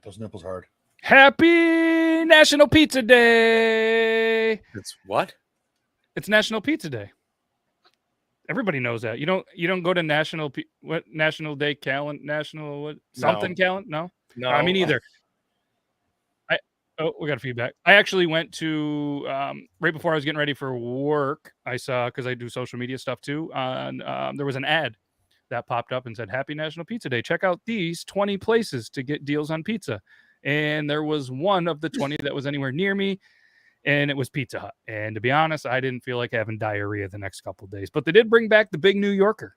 those nipples hard. Happy National Pizza Day. It's what? It's National Pizza Day. Everybody knows that. You don't go to National Day calendar, National what something calendar? No. No, I mean either. We got feedback. I actually went to right before I was getting ready for work. I saw, because I do social media stuff too. There was an ad that popped up and said, "Happy National Pizza Day. Check out these 20 places to get deals on pizza." And there was one of the 20 that was anywhere near me, and it was Pizza Hut. And to be honest, I didn't feel like having diarrhea the next couple of days. But they did bring back the Big New Yorker.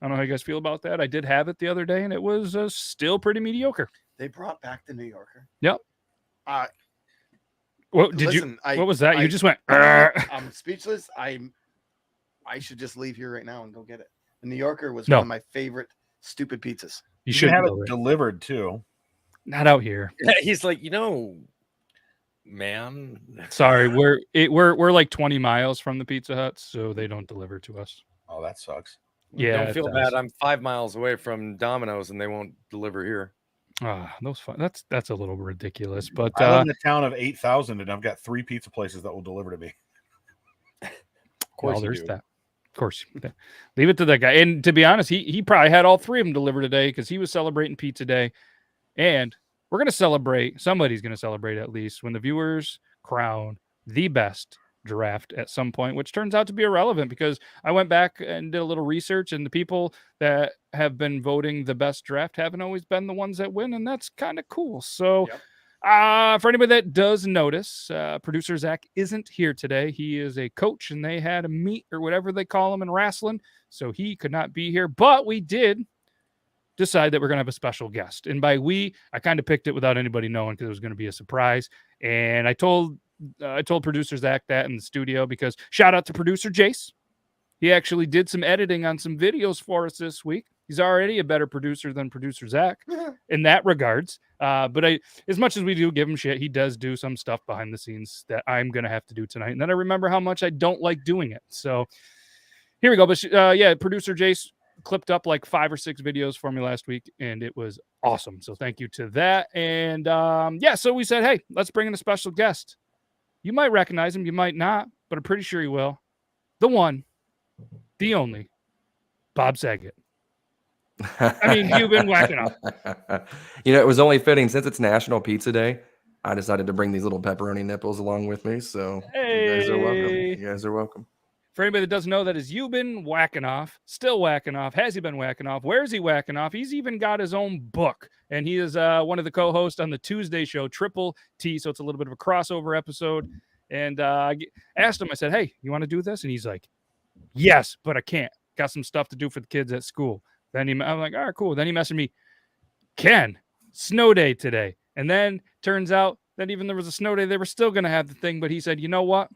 I don't know how you guys feel about that. I did have it the other day, and it was still pretty mediocre. They brought back the New Yorker. Yep. What was that? You just went. I'm speechless. I should just leave here right now and go get it. The New Yorker was one of my favorite stupid pizzas. You should have it delivered too. Not out here. He's like, man. Sorry, we're like 20 miles from the Pizza Hut, so they don't deliver to us. Oh, that sucks. Yeah, don't feel bad. I'm 5 miles away from Domino's, and they won't deliver here. That's a little ridiculous. But I live in a town of 8,000, and I've got 3 pizza places that will deliver to me. Of course, there's that. Of course, leave it to that guy. And to be honest, he probably had all 3 of them delivered today because he was celebrating Pizza Day. And we're gonna celebrate. Somebody's gonna celebrate at least when the viewers crown the best draft at some point, which turns out to be irrelevant because I went back and did a little research, and the people that have been voting the best draft haven't always been the ones that win, and that's kind of cool. So for anybody that does notice, producer Zac isn't here today. He is a coach, and they had a meet or whatever they call him in wrestling, so he could not be here. But we did decide that we're going to have a special guest, and by we, I kind of picked it without anybody knowing because it was going to be a surprise. And I told producer Zac that in the studio because shout out to producer Jace. He actually did some editing on some videos for us this week. He's already a better producer than producer Zac in that regards. But as much as we do give him shit, he does do some stuff behind the scenes that I'm going to have to do tonight. And then I remember how much I don't like doing it. So here we go. But producer Jace clipped up like 5 or 6 videos for me last week, and it was awesome. So thank you to that. And so we said, hey, let's bring in a special guest. You might recognize him, you might not, but I'm pretty sure you will. The one, the only, Bob Saget. I mean, you've been whacking up. It was only fitting since it's National Pizza Day. I decided to bring these little pepperoni nipples along with me. So You guys are welcome. You guys are welcome. For anybody that doesn't know, that is Euban whacking off, still whacking off. Has he been whacking off? Where's he whacking off? He's even got his own book, and he is one of the co-hosts on the Tuesday show, Triple T. So it's a little bit of a crossover episode. And I asked him, I said, hey, you want to do this? And he's like, yes, but I can't. Got some stuff to do for the kids at school. Then I'm like, all right, cool. Then he messaged me, Ken, snow day today. And then turns out that even there was a snow day, they were still going to have the thing. But he said, you know what?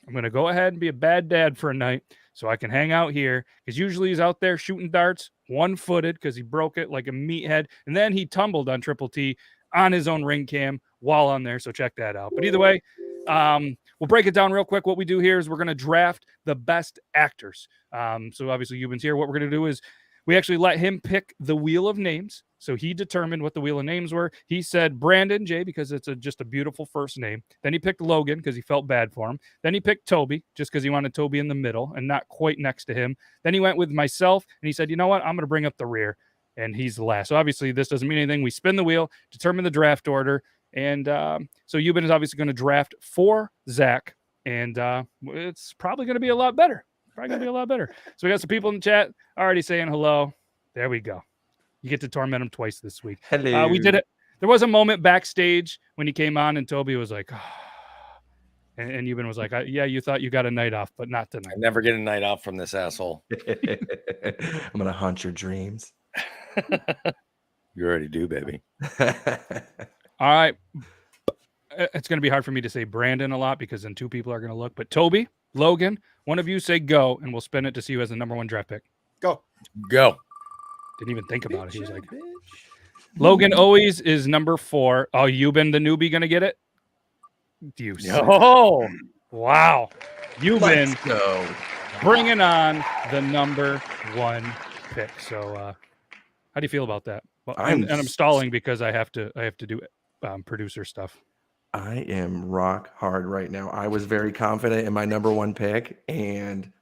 I'm going to go ahead and be a bad dad for a night so I can hang out here. Because usually he's out there shooting darts, one-footed, because he broke it like a meathead. And then he tumbled on Triple T on his own ring cam while on there. So check that out. But either way, we'll break it down real quick. What we do here is we're going to draft the best actors. So obviously Euban's here. What we're going to do is we actually let him pick the wheel of names. So he determined what the wheel of names were. He said Brandon J because it's just a beautiful first name. Then he picked Logan because he felt bad for him. Then he picked Toby just because he wanted Toby in the middle and not quite next to him. Then he went with myself and he said, you know what? I'm going to bring up the rear. And he's the last. So obviously this doesn't mean anything. We spin the wheel, determine the draft order. And so Euban is obviously going to draft for Zac. And it's probably going to be a lot better. So we got some people in the chat already saying hello. There we go. You get to torment him twice this week. Hello. We did it. There was a moment backstage when he came on and Toby was like, oh. and Euban was like, yeah, you thought you got a night off, but not tonight. I never get a night off from this asshole. I'm going to haunt your dreams. You already do, baby. All right. It's going to be hard for me to say Brandon a lot because then 2 people are going to look. But Toby, Logan, one of you say go, and we'll spin it to see who has the number 1 draft pick. Go. Didn't even think about it. He was like, Logan always is number 4. Oh, Euban, the newbie, going to get it? Oh, wow. Euban go. Bringing on the number 1 pick. So how do you feel about that? Well, I'm stalling because I have to do producer stuff. I am rock hard right now. I was very confident in my number one pick, and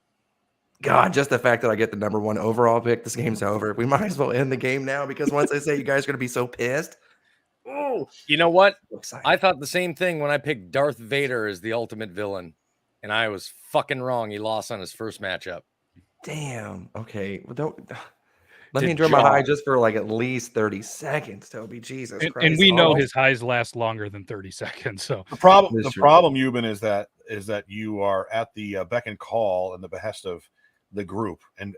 God, just the fact that I get the number one overall pick, this game's over. We might as well end the game now because once I say you guys are going to be so pissed. Oh, You know what? so excited. I thought the same thing when I picked Darth Vader as the ultimate villain, and I was fucking wrong. He lost on his first matchup. Damn. Okay. Well, don't let To me enjoy my high Jaw. just for like at least 30 seconds, Toby. Jesus Christ. And we know Oh, his highs last longer than 30 seconds. So The problem, That's the true. problem, Euban, is that you are at the beck and call and the behest of the group and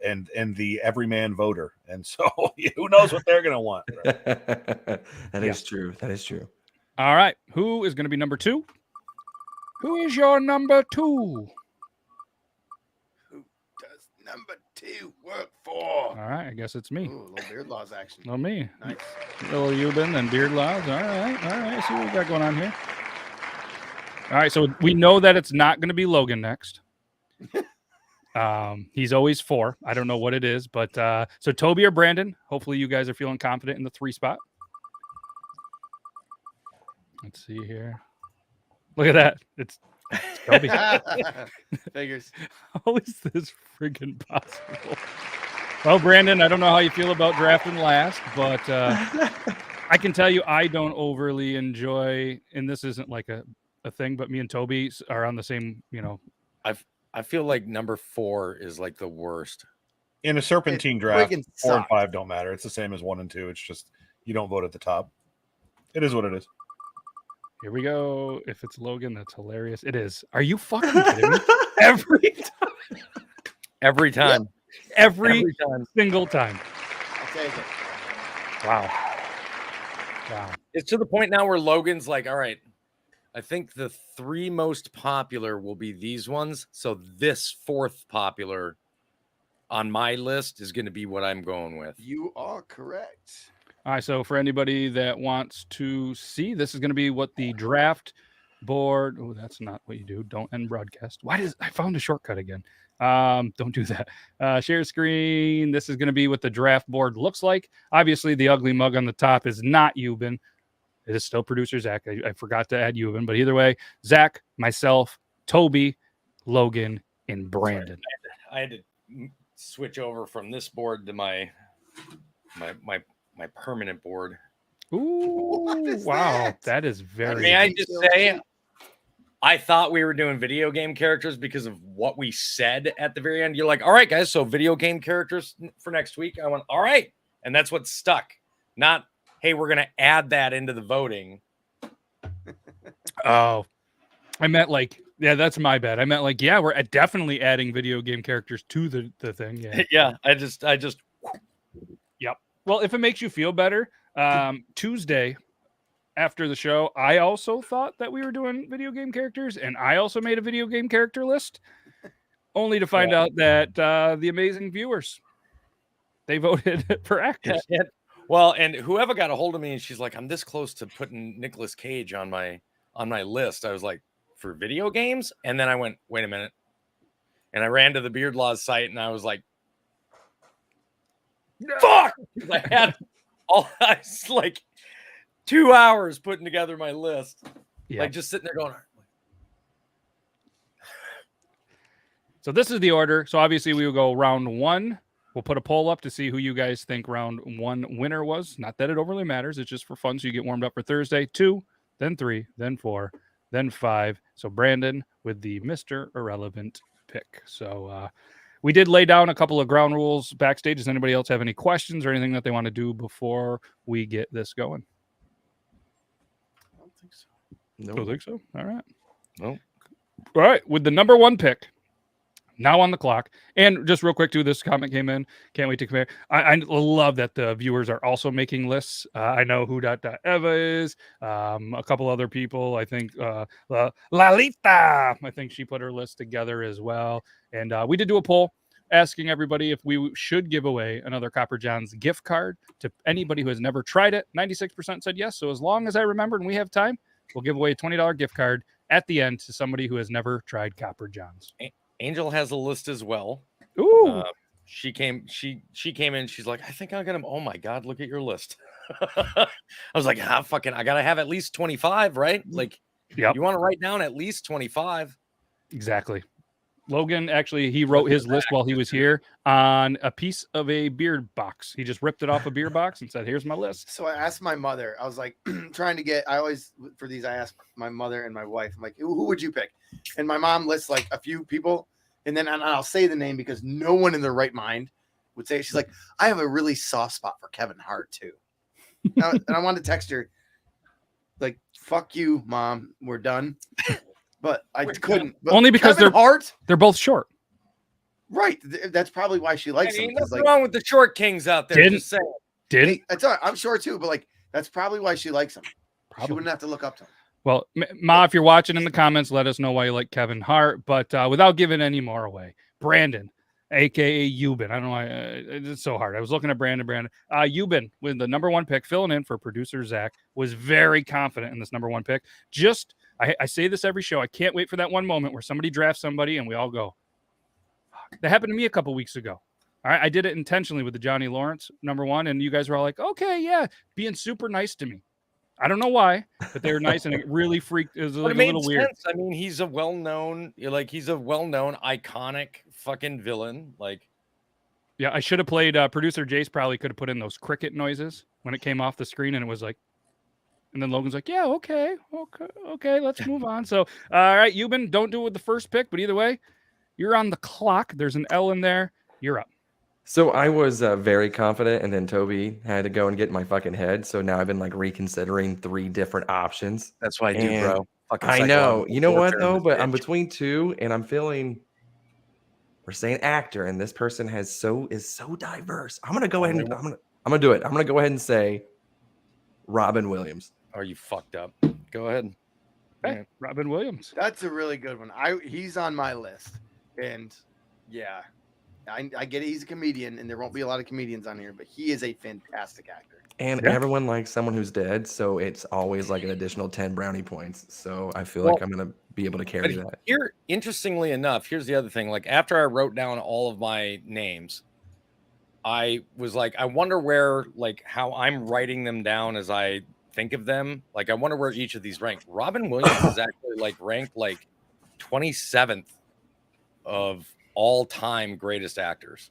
the everyman voter, and so who knows what they're gonna want. That is true. That is true. all right, who is going to be number 2? Who is your number 2? Who does number 2 work for? All right, I guess it's me. Ooh, little beard laws action. Well, me. Nice. Little Euban and Beard Laws. All right. See what we got going on here. All right, so we know that it's not going to be Logan next. He's always 4. I don't know what it is, but so Toby or Brandon. Hopefully, you guys are feeling confident in the 3 spot. Let's see here. Look at that. It's Toby. Figures. How is this friggin' possible? Well, Brandon, I don't know how you feel about drafting last, but I can tell you I don't overly enjoy, and this isn't like a thing, but me and Toby are on the same, I feel like number 4 is like the worst. In a serpentine It draft, friggin' 4 and sucks. 5 don't matter. It's the same as 1 and 2. It's just you don't vote at the top. It is what it is. Here we go. If it's Logan, that's hilarious. It is. Are you fucking kidding me? Every time. Every time. Every Every time. single time. I'll take it. Wow. It's to the point now where Logan's like, all right, I think the 3 most popular will be these ones. So this 4th popular on my list is going to be what I'm going with. You are correct. All right, so for anybody that wants to see, this is going to be what the draft board. Oh, that's not what you do. Don't end broadcast. I found a shortcut again. Don't do that. Share screen. This is going to be what the draft board looks like. Obviously, the ugly mug on the top is not Euban. It is still producer Zac. I forgot to add Euban, but either way, Zac, myself, Toby, Logan, and Brandon. I had to switch over from this board to my permanent board. Ooh, is wow. that? That is very. May I just say, I thought we were doing video game characters because of what we said at the very end. You're like, all right, guys, so video game characters for next week. I went, all right. And that's what stuck. Not, hey, we're going to add that into the voting. Oh, I meant like, yeah, that's my bad. I meant like, yeah, we're definitely adding video game characters to the thing. Yeah. Yeah, I just. Yep. Well, if it makes you feel better, Tuesday after the show, I also thought that we were doing video game characters, and I also made a video game character list, only to find out that the amazing viewers, they voted for actors. Yeah. Well, and whoever got a hold of me, and she's like, I'm this close to putting Nicolas Cage on my list. I was like, for video games? And then I went, wait a minute. And I ran to the Beard Laws site, and I was like, fuck! I had I was like 2 hours putting together my list. Yeah. Like just sitting there going. So this is the order. So obviously we will go round 1. We'll put a poll up to see who you guys think round 1 winner was. Not that it overly matters. It's just for fun. So you get warmed up for Thursday. 2, then 3, then 4, then 5. So Brandon with the Mr. Irrelevant pick. So we did lay down a couple of ground rules backstage. Does anybody else have any questions or anything that they want to do before we get this going? I don't think so. No. Don't think so. All right. Nope. All right. With the number 1 pick now on the clock, and just real quick too, this comment came in. Can't wait to compare. I love that the viewers are also making lists. I know who Eva is. A couple other people. I think Lalita. I think she put her list together as well. And we did do a poll asking everybody if we should give away another Copper John's gift card to anybody who has never tried it. 96% said yes. So as long as I remember and we have time, we'll give away a $20 gift card at the end to somebody who has never tried Copper John's. Angel has a list as well. Ooh. She came in. She's like, I think I'll get him. Oh my God, look at your list. I was like, fucking, I gotta have at least 25, right? Like, Yep. you want to write down at least 25. Exactly. Logan, actually, he wrote his list while he was here on a piece of a beer box. He just ripped it off a beer box and said, here's my list. So I asked my mother, I was like, trying to get, I always, for these, I asked my mother and my wife, I'm like, who would you pick? And my mom lists like a few people. And then I'll say the name because no one in their right mind would say it. She's like, I have a really soft spot for Kevin Hart too. And I wanted to text her, like, fuck you, Mom, we're done. But I couldn't. But only because Kevin Hart, they're both short. right? That's probably why she likes him. Nothing Like, wrong with the short kings out there. Just saying. hey, that's all right. I'm short too, but like that's probably why she likes him. Probably. She wouldn't have to look up to him. Well, Ma, if you're watching in the comments, let us know why you like Kevin Hart. But without giving any more away, Brandon, a.k.a. Euban. I don't know why it's so hard. I was looking at Brandon. Euban, with the number 1 pick, filling in for producer Zac, was very confident in this number 1 pick. I say this every show. I can't wait for that one moment where somebody drafts somebody and we all go, fuck. That happened to me a couple weeks ago. All right. I did it intentionally with the Johnny Lawrence number 1. And you guys were all like, okay, yeah, being super nice to me. I don't know why, but they were nice and it really freaked. It was like a little weird. I mean, he's a well-known, iconic fucking villain. Like, yeah, I should have played producer Jace probably could have put in those cricket noises when it came off the screen and it was like, and then Logan's like, yeah, okay, let's move on. So, all right, Euban, don't do it with the first pick, but either way, you're on the clock. There's an L in there. You're up. So I was very confident, and then Toby had to go and get in my fucking head. So now I've been like reconsidering 3 different options. that's what I do, bro. I know. You know what though? But I'm between 2, and I'm feeling. We're saying actor, and this person is so diverse. I'm gonna go ahead and I'm gonna do it. I'm gonna go ahead and say Robin Williams. Are you fucked up? Go ahead. Hey, Robin Williams. That's a really good one. He's on my list, and yeah, I get it. He's a comedian, and there won't be a lot of comedians on here, but he is a fantastic actor. And everyone likes someone who's dead, so it's always like an additional 10 brownie points. So I feel like I'm gonna be able to carry that. Here, interestingly enough, here's the other thing. Like, after I wrote down all of my names, I was like, I wonder where, like, how I'm writing them down as I think of them. Like, I wonder where each of these rank. Robin Williams is actually like ranked like 27th of all time greatest actors.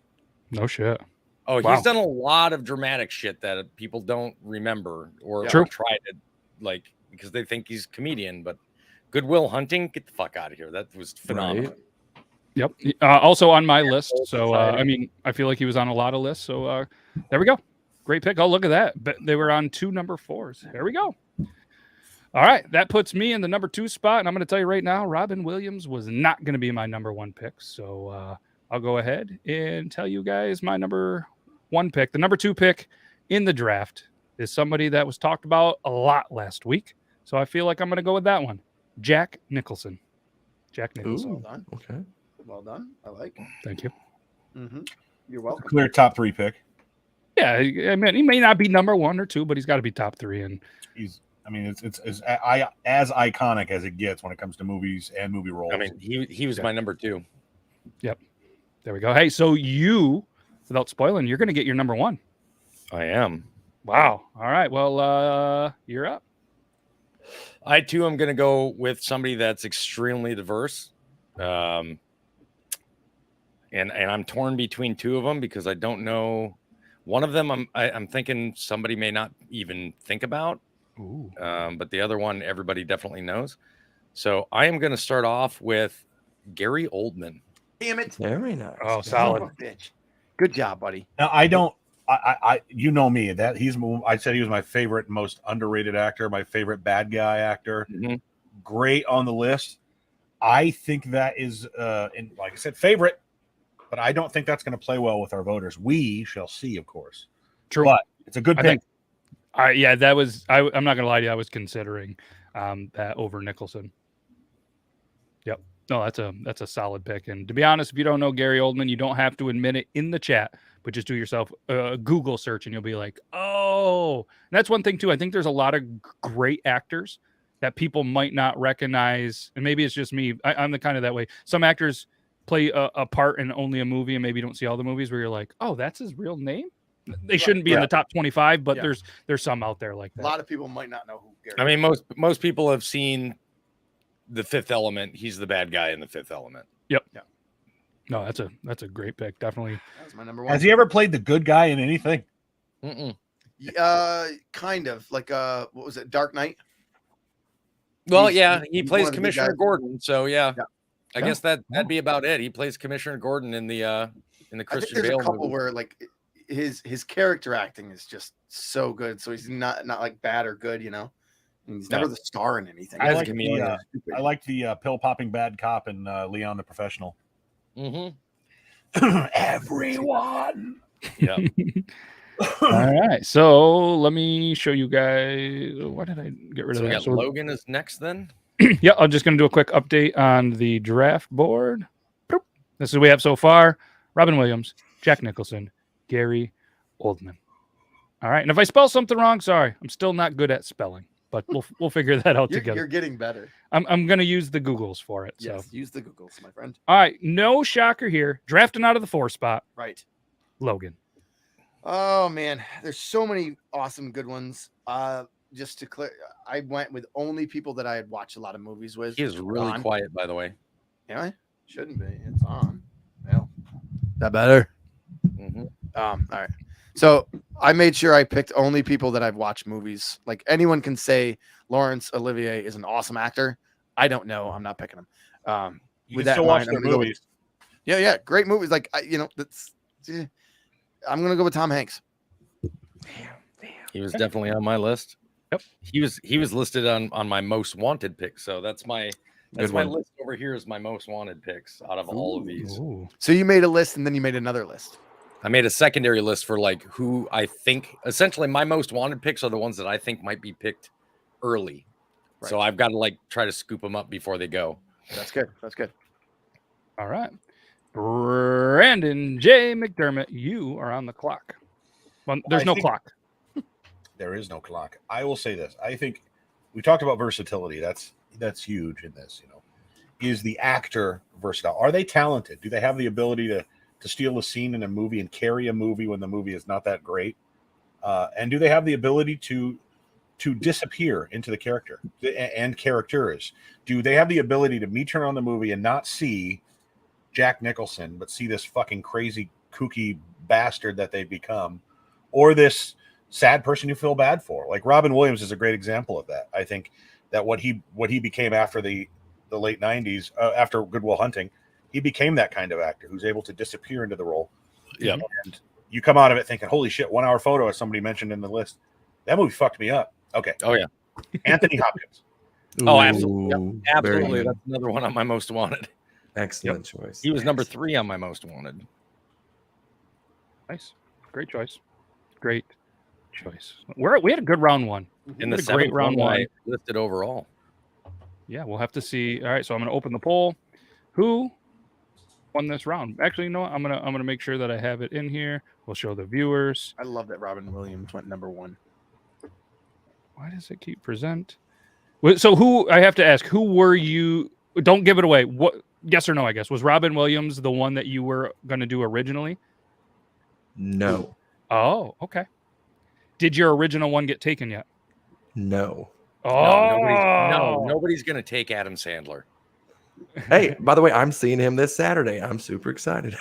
No shit. Oh, wow. He's done a lot of dramatic shit that people don't remember or try to, like, because they think he's a comedian. But Good Will Hunting, get the fuck out of here. That was phenomenal. Right. Yep. Also on my list. So, I mean, I feel like he was on a lot of lists. So there we go. Great pick. Oh, look at that. But they were on 2 number 4s. There we go. All right. That puts me in the number 2 spot. And I'm going to tell you right now, Robin Williams was not going to be my number 1 pick. So I'll go ahead and tell you guys my number 1 pick. The number 2 pick in the draft is somebody that was talked about a lot last week. So I feel like I'm going to go with that one. Jack Nicholson. Jack Nicholson. Well done. Okay. Well done. I like. Thank you. Mm-hmm. You're welcome. Clear top 3 pick. Yeah, I mean, he may not be number 1 or 2, but he's got to be top 3. And He's, I mean, it's as iconic as it gets when it comes to movies and movie roles. I mean, he was my number 2. Yep. There we go. Hey, so you, without spoiling, you're going to get your number 1. I am. Wow. All right. Well, you're up. I too am going to go with somebody that's extremely diverse. And I'm torn between 2 of them because I don't know. One of them I'm thinking somebody may not even think about. Ooh. But the other one everybody definitely knows. So I am going to start off with Gary Oldman. Damn it. Very nice. Oh, solid. Son of a bitch. Good job, buddy. Now, I you know me, that I said he was my favorite, most underrated actor, my favorite bad guy actor. Mm-hmm. Great on the list. I think that is, like I said, favorite, but I don't think that's going to play well with our voters. We shall see, of course. True. But it's a good pick. Yeah, that was, I'm not going to lie to you. I was considering that over Nicholson. Yep. No, that's a solid pick. And to be honest, if you don't know Gary Oldman, you don't have to admit it in the chat, but just do yourself a Google search and you'll be like, oh, and that's one thing too. I think there's a lot of great actors that people might not recognize. And maybe it's just me. I'm the kind of that way. Some actors play a part in only a movie and maybe you don't see all the movies where you're like, oh, that's his real name. They shouldn't be in Yeah. the top 25, but Yeah. there's some out there like A that. lot of people might not know who Gary. I mean, most people have seen The Fifth Element. He's the bad guy in The Fifth Element. Yep. Yeah. No, that's a great pick. Definitely. That was my number one. Has he ever played the good guy in anything? Mm-mm. Kind of like what was it, Dark Knight? Well, He's- yeah, he he's plays one of the big Commissioner guys. Gordon. So yeah, Yeah. I guess that'd be about it. He plays Commissioner Gordon in the I think Christian there's Bale a couple movie. where like his character acting is just so good. So he's not like bad or good, you know. And he's never No. the star in anything. I As a like chameleon. I like the pill popping bad cop in Leon the Professional. Mm-hmm. Everyone. Yeah. All right. So let me show you guys. Why did I get rid So of we that? got So Logan is next then. yeah, I'm just going to do a quick update on the draft board. Boop. This is what we have so far: Robin Williams, Jack Nicholson, Gary Oldman. All right, and if I spell something wrong, sorry. I'm still not good at spelling, but we'll figure that out You're together. getting better. I'm going to use the Googles for it. So, Yes, use the Googles, my friend. all right, no shocker here. Drafting out of the 4 spot, Right. Logan. Oh man, there's so many awesome good ones. Just to clear, I went with only people that I had watched a lot of movies with. He is really On. quiet, by the way. Yeah, shouldn't be. It's on. Well, that better. Mm-hmm. All right. So I made sure I picked only people that I've watched movies. Like anyone can say Laurence Olivier is an awesome actor. I don't know. I'm not picking him. You With can that still in watch mind, I'm their gonna go with- movies. Yeah, great movies. Like that's. I'm gonna go with Tom Hanks. He was definitely on my list. Yep. He was listed on my most wanted pick. So that's my Good one. list over here is my most wanted picks out of all of these. Ooh. So you made a list and then you made another list. I made a secondary list for like who I think essentially my most wanted picks are the ones that I think might be picked early. So Right. I've got to like try to scoop them up before they go. That's good. That's good. All right. Brandon J. McDermott, you are on the clock. Well, there's I no think- clock. There is no clock. I will say this. I think we talked about versatility. That's huge in this, you know. Is the actor versatile? Are they talented? Do they have the ability to steal a scene in a movie and carry a movie when the movie is not that great? And do they have the ability to disappear into the character and characters? Do they have the ability to me turn on the movie and not see Jack Nicholson, but see this fucking crazy kooky bastard that they've become, or this sad person you feel bad for? Like Robin Williams is a great example of that. I think that what he became after the late 90s, after Good Will Hunting, he became that kind of actor who's able to disappear into the role. Yeah. And you come out of it thinking, holy shit, 1 hour photo, as somebody mentioned in the list. That movie fucked me up. Okay. Oh yeah. Anthony Hopkins. Oh, absolutely. Ooh, Yep, very absolutely. good. That's another one on my most wanted. Excellent choice. He was number 3 on my most wanted. Nice. Great choice. Great choice. We had a good round one. In the What a great 7th round one one. I listed overall. Yeah, we'll have to see. All right, so I'm going to open the poll. Who won this round? Actually, you know what? I'm gonna make sure that I have it in here. We'll show the viewers. I love that Robin Williams went number 1. Why does it keep present? So who, I have to ask, who were you? Don't give it away. What? Yes or no? I guess was Robin Williams the one that you were going to do originally? No, Oh, okay. Did your original one get taken yet? no. Oh, Nobody's gonna take Adam Sandler. Hey, by the way, I'm seeing him this Saturday. I'm super excited.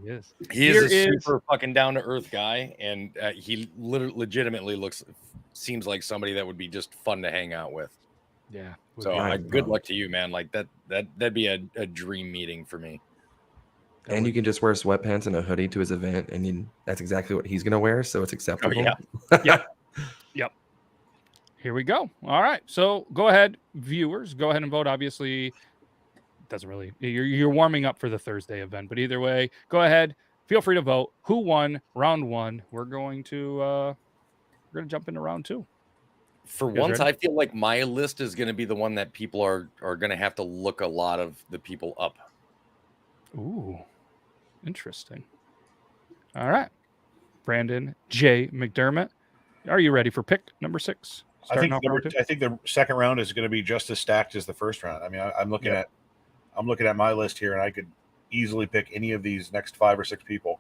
Yes. He Here is a is- super fucking down to earth guy, and he legitimately seems like somebody that would be just fun to hang out with. Yeah. So I good know. luck to you, man. Like that'd be a dream meeting for me. And you can just wear sweatpants and a hoodie to his event, and that's exactly what he's gonna wear, so it's acceptable. yeah. Here we go. All right. So go ahead, viewers. Go ahead and vote. Obviously, doesn't really. You're warming up for the Thursday event, but either way, go ahead. Feel free to vote. Who won round 1? We're going to jump into round 2. For guys once, ready? I feel like my list is going to be the one that people are going to have to look a lot of the people up. Ooh, interesting. All right, Brandon J. McDermott, are you ready for pick number 6? I think off round 2? I think the second round is going to be just as stacked as the first round. I mean, I'm looking at my list here, and I could easily pick any of these next 5 or 6 people,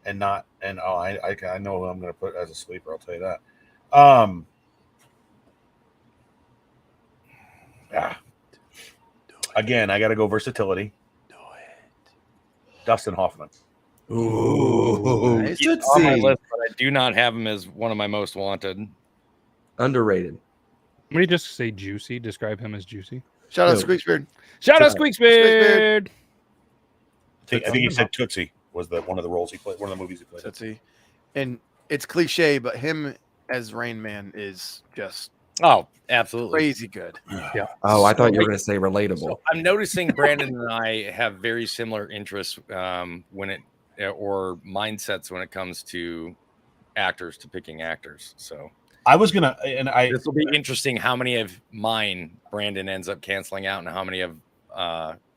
and not and I know who I'm going to put as a sleeper. I'll tell you that. Again, I got to go versatility. Do it. Dustin Hoffman. Ooh, Nice. He's on my list, but I do not have him as one of my most wanted. underrated. When you just say juicy, describe him as juicy. Shout out No. Squeaksbeard. Shout out Squeaksbeard. Squeaksbeard. I think he said Tootsie was one of the roles he played, one of the movies he played. Let's see. And it's cliche, but him as Rain Man is just Oh, absolutely. crazy good. Yeah. Oh, I thought you were Like- going to say relatable. So I'm noticing Brandon and I have very similar interests when it or mindsets when it comes to actors, to picking actors. So I was gonna, and this will be interesting how many of mine Brandon ends up canceling out and how many of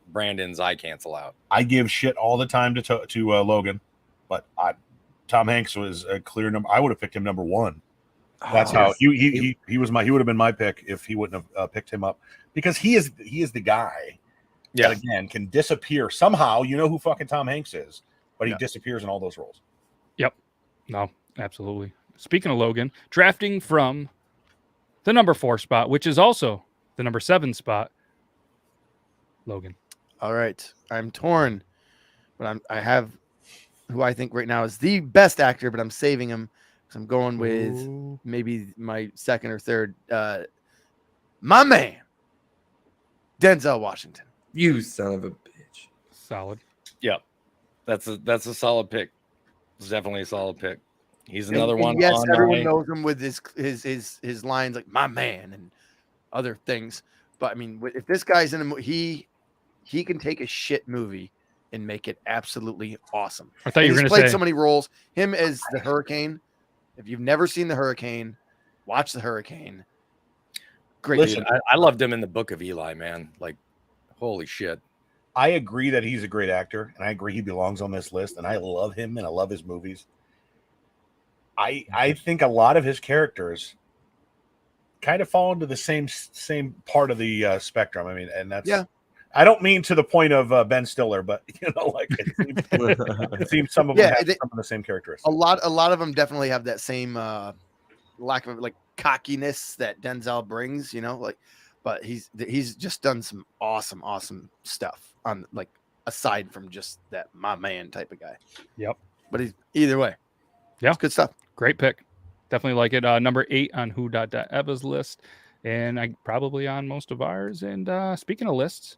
Brandon's I cancel out. I give shit all the time to Logan, but Tom Hanks was a clear number. I would have picked him number one. That's how he was my. He would have been my pick if he wouldn't have picked him up, because he is the guy that again can disappear somehow. You know who fucking Tom Hanks is, but he disappears in all those roles. Yep. No, absolutely. Speaking of Logan, drafting from the number 4 spot, which is also the number 7 spot, Logan. All right. I'm torn, but I have who I think right now is the best actor, but I'm saving him because I'm going with maybe my second or third. My man, Denzel Washington. You son of a bitch. Solid. Yep. That's a solid pick. It's definitely a solid pick. He's another And one. yes, on everyone my- knows him with his lines like "my man" and other things. But I mean, if this guy's in a movie, he can take a shit movie and make it absolutely awesome. I thought you And were he's going to played say so many roles. Him as the Hurricane. If you've never seen the Hurricane, watch the Hurricane. Great. Listen, Dude, I loved him in the Book of Eli, man. Like, holy shit. I agree that he's a great actor, and I agree he belongs on this list, and I love him and I love his movies. I think a lot of his characters kind of fall into the same part of the spectrum. I mean, and that's I don't mean to the point of Ben Stiller, but you know, like it seems some of them have some of the same characteristics. A lot of them definitely have that same lack of like cockiness that Denzel brings, you know, like, but he's just done some awesome stuff on, like, aside from just that my man type of guy. Yep. But he's either way. Yeah. It's good stuff. great pick. Definitely like it. Number 8 on who.eva's list, and I probably on most of ours. And speaking of lists,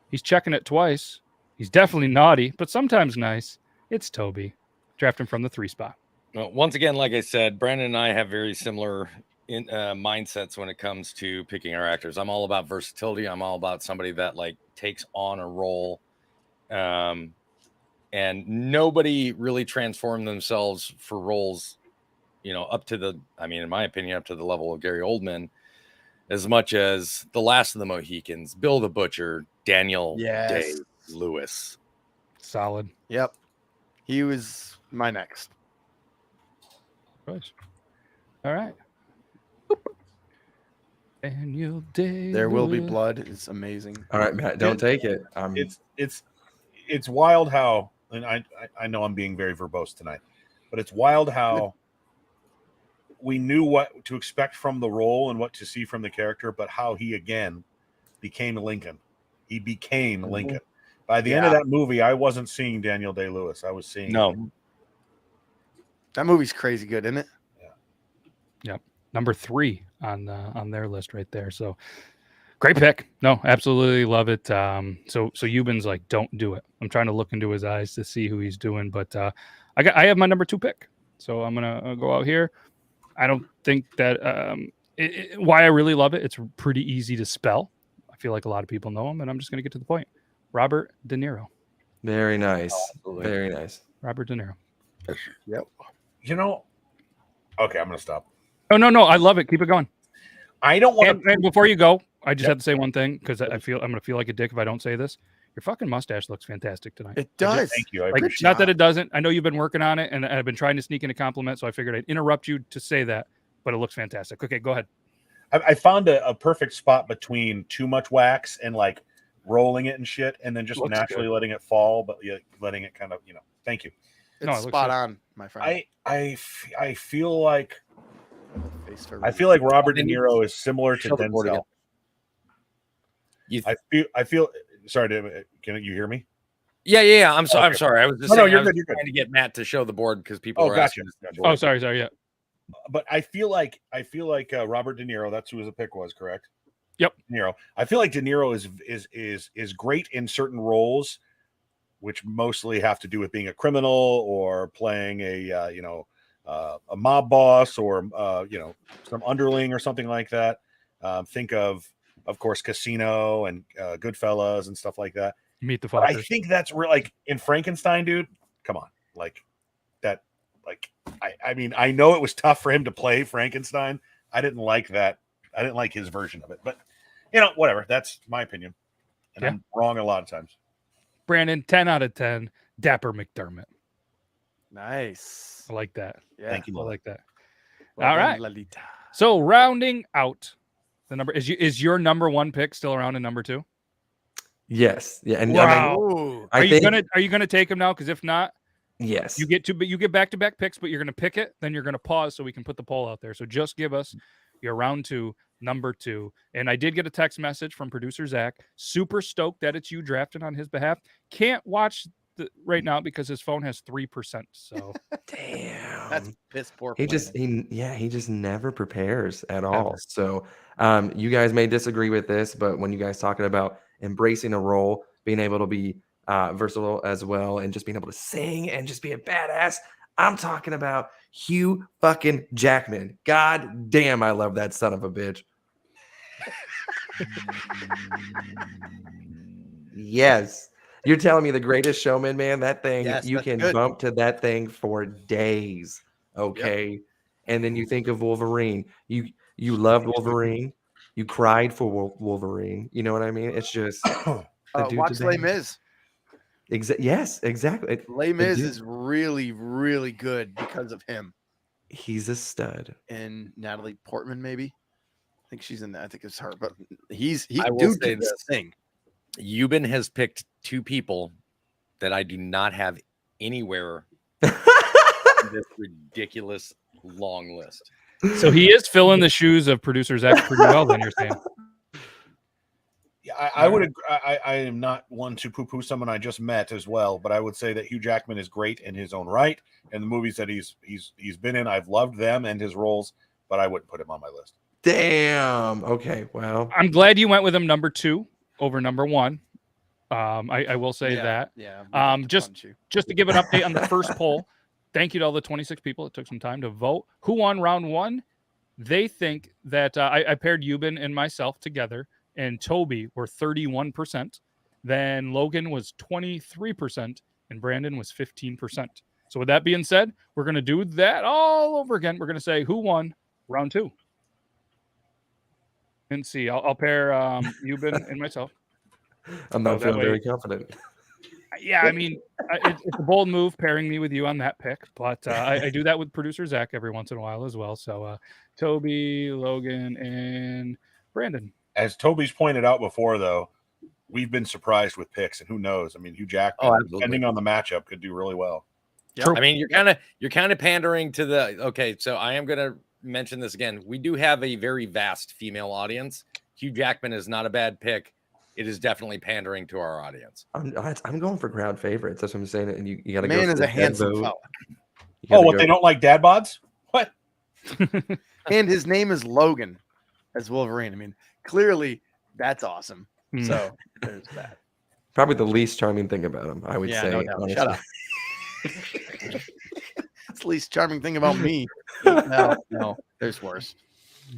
he's checking it twice. He's definitely naughty, but sometimes nice. It's Toby, drafting from the 3 spot. Well, once again, like I said, Brandon and I have very similar mindsets when it comes to picking our actors. I'm all about versatility. I'm all about somebody that like takes on a role. And nobody really transformed themselves for roles, you know, up to the, I mean, in my opinion, up to the level of Gary Oldman, as much as The Last of the Mohicans, Bill the Butcher, Daniel Day-Lewis. Solid. Yep. He was my next. Right. All right. Daniel Day. There Will Be Blood. It's amazing. All right, Matt, don't take it. It's wild how, and I know I'm being very verbose tonight, but it's wild how we knew what to expect from the role and what to see from the character, but how he again became Lincoln. He became Lincoln. By the end of that movie, I wasn't seeing Daniel Day-Lewis. I was seeing That movie's crazy good, isn't it? Yep. Number 3 on their list right there. So great pick. No, absolutely love it. So Euban's like, don't do it. I'm trying to look into his eyes to see who he's doing, but I have my number 2 pick. So I'm gonna go out here. I don't think that why I really love it. It's pretty easy to spell. I feel like a lot of people know him, and I'm just gonna get to the point. Robert De Niro. Very nice. Absolutely. Very nice. Robert De Niro. Yep. You know, okay, I'm going to stop. Oh, no, I love it. Keep it going. I don't want And before you go, I just have to say one thing because I'm going to feel like a dick if I don't say this. Your fucking mustache looks fantastic tonight. It does. Thank you. I Like, appreciate not that it doesn't. I know you've been working on it, and I've been trying to sneak in a compliment, so I figured I'd interrupt you to say that, but it looks fantastic. Okay, go ahead. I found a perfect spot between too much wax and like rolling it and shit, and then just Looks naturally good. letting it fall, but letting it kind of, thank you. No, It's spot on, my friend. I feel like Face for Robert De Niro is similar to Show the board again. Denzel. I feel. Sorry, can you hear me? Yeah. I'm Okay. sorry. I was just No, saying, you're I was good. You're good. trying to get Matt to show the board because people are Gotcha. asking. Oh, sorry. Yeah. But I feel like Robert De Niro. That's who his pick was, correct? Yep. De Niro. I feel like De Niro is great in certain roles, which mostly have to do with being a criminal or playing a mob boss or some underling or something like that. Think of course, Casino and Goodfellas and stuff like that. Meet the But I Fockers. think that's real. Like in Frankenstein, dude. Come on, like that. Like I mean, I know it was tough for him to play Frankenstein. I didn't like that. I didn't like his version of it. But whatever. That's my opinion, and I'm wrong a lot of times. Brandon, 10 out of 10. Dapper McDermott. Nice. I like that. Yeah. Thank you. I like that. Well All done, right. Lalita. So rounding out the number is your number one pick still around in number 2? Yes. Yeah. And Wow. Ooh. Are you gonna take him now? Because if not, Yes. you get back-to-back picks, but you're gonna pick it, then you're gonna pause so we can put the poll out there. So just give us your round 2, number 2. And I did get a text message from producer Zac. Super stoked that it's you drafting on his behalf. Can't watch right now because his phone has 3%. So Damn. That's piss poor. He planning. just never prepares at all. Ever. So you guys may disagree with this, but when you guys talking about embracing a role, being able to be versatile as well, and just being able to sing and just be a badass, I'm talking about Hugh fucking Jackman. God damn, I love that son of a bitch. Yes. You're telling me The Greatest Showman, man, that thing, Yes, you that's can good. bump to that thing for days. Okay. And then you think of Wolverine. You loved Wolverine. You cried for Wolverine. You know what I mean? It's just the dude's Watch a Les badass. Mis. Yes, exactly. Les the Mis dude- is really, really good because of him He's a stud. and Natalie Portman. Maybe I think she's in that. I think it's her, but I will dude say can this. sing. Euban has picked 2 people that I do not have anywhere in this ridiculous long list. So he is filling the shoes of producer Zac pretty well, then you're saying. Yeah, I would. I am not one to poo-poo someone I just met as well, but I would say that Hugh Jackman is great in his own right, and the movies that he's been in, I've loved them and his roles, but I wouldn't put him on my list. Damn. Okay. Well, I'm glad you went with him number 2 over number 1. I will say that. Yeah. Just to give an update on the first poll, thank you to all the 26 people. It took some time to vote. Who won round 1? They think that I paired Euban and myself together, and Toby were 31%. Then Logan was 23%, and Brandon was 15%. So with that being said, we're going to do that all over again. We're going to say who won round 2. And see, I'll pair Euban and myself. I'm not that feeling way- very confident. Yeah, I mean, it's a bold move pairing me with you on that pick, but I do that with producer Zac every once in a while as well. So Toby, Logan, and Brandon. As Toby's pointed out before, though, we've been surprised with picks, and who knows? I mean, Hugh Jackman, absolutely. depending on the matchup, could do really well. I mean, you're kind of pandering to the. Okay, so I am going to mention this again. We do have a very vast female audience. Hugh Jackman is not a bad pick. It is definitely pandering to our audience. I'm going for crowd favorites. That's what I'm saying. And you got to go. Man for is the a dead handsome vote. fella. You gotta What, go- they don't like dad bods? What? And his name is Logan as Wolverine. I mean, clearly that's awesome. Hmm. So there's that. Probably the least charming thing about him, I would Yeah, say. no doubt. honestly. Shut up. That's the least charming thing about me. No, there's worse.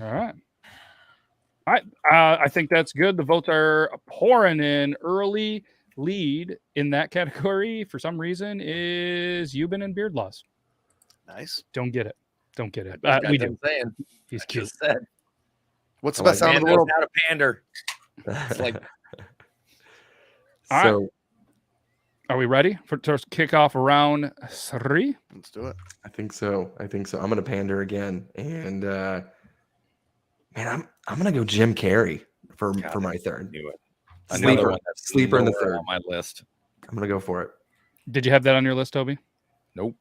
All right. All right. I think that's good. The votes are pouring in. Early lead in that category, for some reason, is Euban and Beard Laws. Nice. Don't get it. Don't get it. That's We what do. I'm saying. He's I cute. just said. What's the I best like sound in the Man world? knows how to pander. It's like All So Are we ready to kick off round 3? Let's do it. I think so. I'm gonna pander again, and man, I'm gonna go Jim Carrey for my third. knew it. Sleeper. Another one that's Sleeper in the nowhere third. on my list. I'm gonna go for it. Did you have that on your list, Toby? Nope.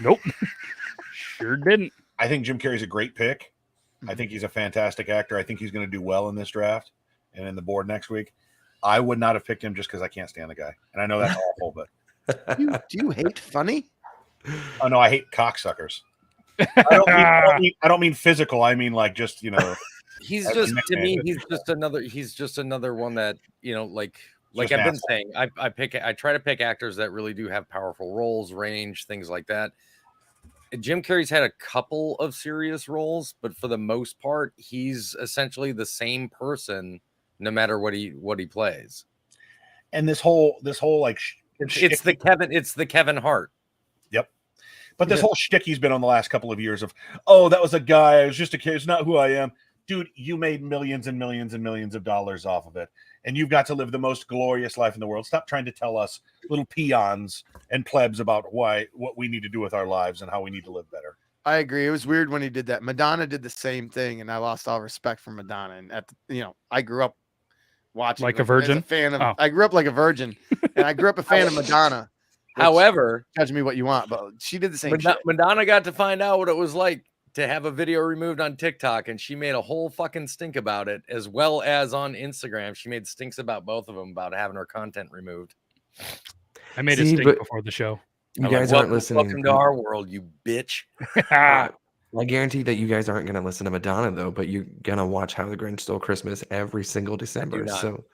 Nope. Sure didn't. I think Jim Carrey's a great pick. I think he's a fantastic actor. I think he's going to do well in this draft and in the board next week. I would not have picked him just because I can't stand the guy. And I know that's awful, but Do you hate funny? oh no, I hate cocksuckers. I don't mean physical. I mean like just, He's That's just a to me. nickname. He's just another one that like Just I've an been asshole. saying. I try to pick actors that really do have powerful roles, range, things like that. Jim Carrey's had a couple of serious roles, but for the most part, he's essentially the same person no matter what he plays. And this whole like It's the Kevin Hart. Yep. But this whole shtick he's been on the last couple of years of, oh, that was a guy. I was just a kid. It's not who I am. Dude, you made millions and millions and millions of dollars off of it. And you've got to live the most glorious life in the world. Stop trying to tell us little peons and plebs about what we need to do with our lives and how we need to live better. I agree. It was weird when he did that. Madonna did the same thing, and I lost all respect for Madonna. And I grew up watching Like a virgin? as a fan of. Oh. I grew up like a virgin, and I grew up a fan of Madonna. which- However, judge me what you want, but she did the same shit. Madonna got to find out what it was like to have a video removed on TikTok, and she made a whole fucking stink about it, as well as on Instagram. She made stinks about both of them about having her content removed. I made a See, stink but before the show. You I'm guys like, aren't listening. Welcome to our world, you bitch. I guarantee that you guys aren't going to listen to Madonna, though, but you're going to watch How the Grinch Stole Christmas every single December. not. So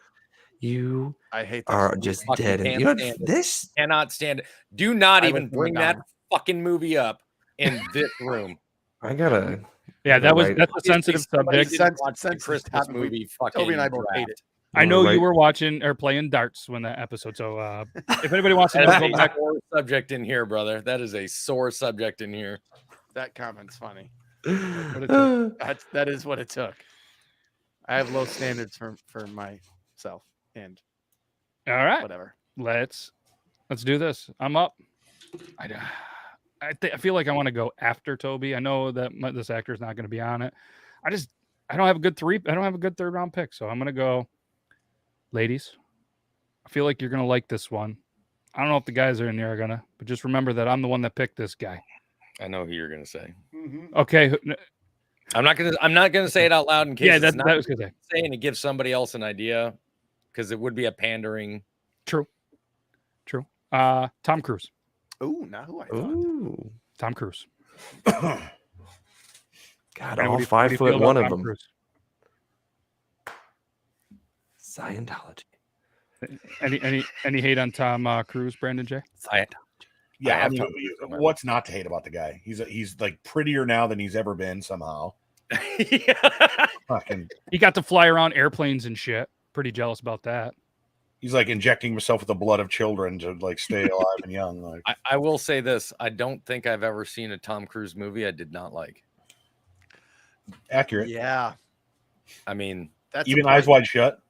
you I hate that. are movie. just Fucking dead. And can't you know stand it. this. Cannot stand it. Do not I even listen to bring that Madonna. fucking movie up in this room. I gotta. Yeah, that's a If sensitive somebody subject. didn't watch the Sensitive Christmas topic. movie. Fucking Toby and I both hate draft. it. I know Right. you were watching or playing darts when that episode. So if anybody wants to know, That go is a back. sore subject in here, brother. That is a sore subject in here. That comment's funny. Uh, That is what it took. I have low standards for myself and All right, whatever. let's do this. I'm up. I feel like I want to go after Toby. I know that this actor is not going to be on it. I don't have a good third round pick, so I'm going to go. Ladies, I feel like you're going to like this one. I don't know if the guys are in there are gonna, but just remember that I'm the one that picked this guy. I know who you're gonna say. Okay. I'm not gonna say it out loud in case Yeah, it's that not was good. saying to give somebody else an idea, because it would be a pandering. True. Tom Cruise. Ooh, not who I thought. ooh, Tom Cruise. God, And all what do you 5 feel foot about one of Tom them. Cruise? Scientology. Any hate on Tom Cruise, Brandon J? Yeah, I I have mean, Tom Cruise on my what's not to hate about the guy? He's like prettier now than he's ever been somehow. Fucking, He got to fly around airplanes and shit. Pretty jealous about that. he's like injecting himself with the blood of children to like stay alive and young. Like, I will say this: I don't think I've ever seen a Tom Cruise movie I did not like. accurate. Yeah, I mean, that's Even a Eyes point. Wide Shut.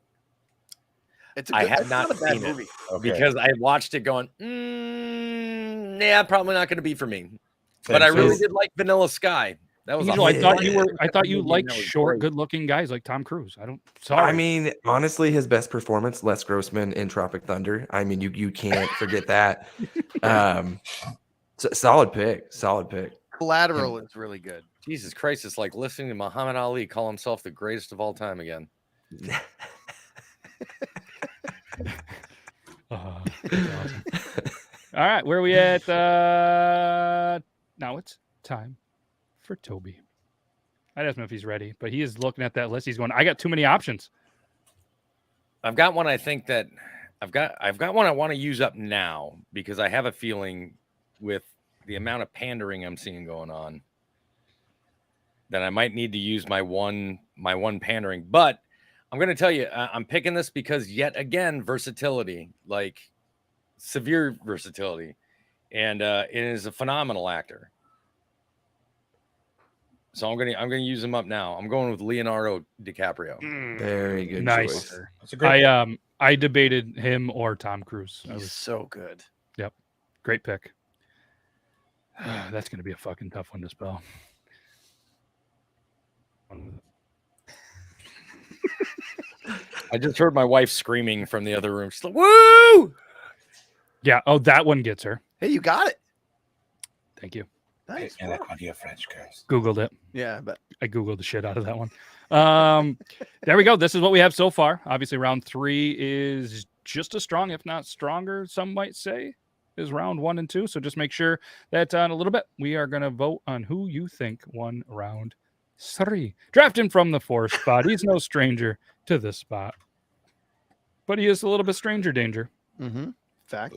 It's I good, have it's not a bad seen it. movie. Okay. because I watched it going, yeah, probably not going to be for me. But I really did like Vanilla Sky. That was Angel, I awesome. thought you liked That was short, great. good-looking guys like Tom Cruise. Sorry. I mean, honestly, his best performance, Les Grossman in Tropic Thunder. I mean, you can't forget that. Solid pick. Collateral is really good. Jesus Christ, it's like listening to Muhammad Ali call himself the greatest of all time again. That's awesome. All right, where are we at? Now it's time for Toby. I don't know if he's ready, but he is looking at that list. He's going, I got too many options. I've got one I think that I've got one I want to use up now because I have a feeling with the amount of pandering I'm seeing going on that I might need to use my one pandering. But I'm going to tell you, I'm picking this because yet again, versatility, like severe versatility, and it is a phenomenal actor. So I'm gonna use him up now. I'm going with Leonardo DiCaprio. Very good Nice. choice. That's a great. I debated him or Tom Cruise. I He's was so good. great pick. That's going to be a fucking tough one to spell. I just heard my wife screaming from the other room. She's like, "Woo!" Yeah. Oh, that one gets her. Hey, you got it. Thank you. Nice. And I called you a French curse. Googled it. Yeah, but I Googled the shit out of that one. There we go. This is what we have so far. Obviously, round 3 is just as strong, if not stronger, some might say, is round 1 and 2. So just make sure that in a little bit, we are going to vote on who you think won round 3. Drafting from the 4th spot. He's no stranger to this spot, but he is a little bit stranger danger. fact.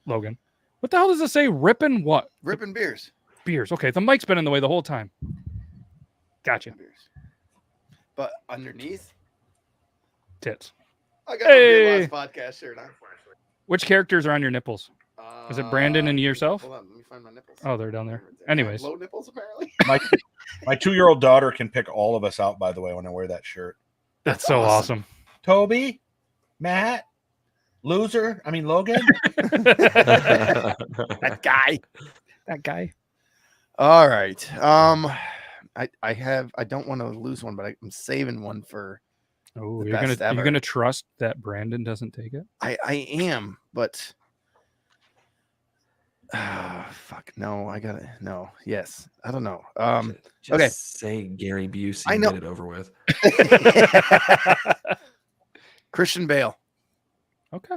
Logan. What the hell does it say? Ripping what? Ripping beers. Beers. Okay, the mic's been in the way the whole time. Gotcha. Beers. But underneath, Tits. I got a Beer Lost podcast shirt on. Which characters are on your nipples? Is it Brandon and yourself? Hold on, let me find my nipples. Oh, they're down there. I have Anyways. low nipples apparently. My 2-year-old daughter can pick all of us out, by the way, when I wear that shirt. That's so awesome. Toby, Matt, Logan. That guy. That guy. All right. I don't want to lose one, but I'm saving one for Oh, the you're best ever. gonna trust that Brandon doesn't take it? I am, but fuck no, I gotta no. Yes. I don't know. Just okay. say Gary Busey I and know. get it over with. Christian Bale. Okay.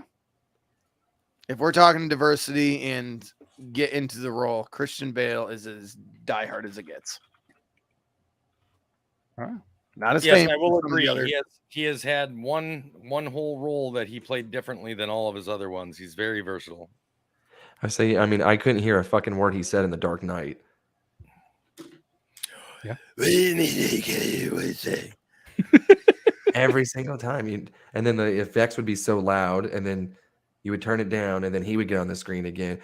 If we're talking diversity and get into the role, Christian Bale is as diehard as it gets. All right. Not as Yes, famous I will as some of the agree. other- He has had one whole role that he played differently than all of his other ones. He's very versatile. I couldn't hear a fucking word he said in The Dark Knight. Yeah. Every single time. And then the effects would be so loud, and then you would turn it down, and then he would get on the screen again.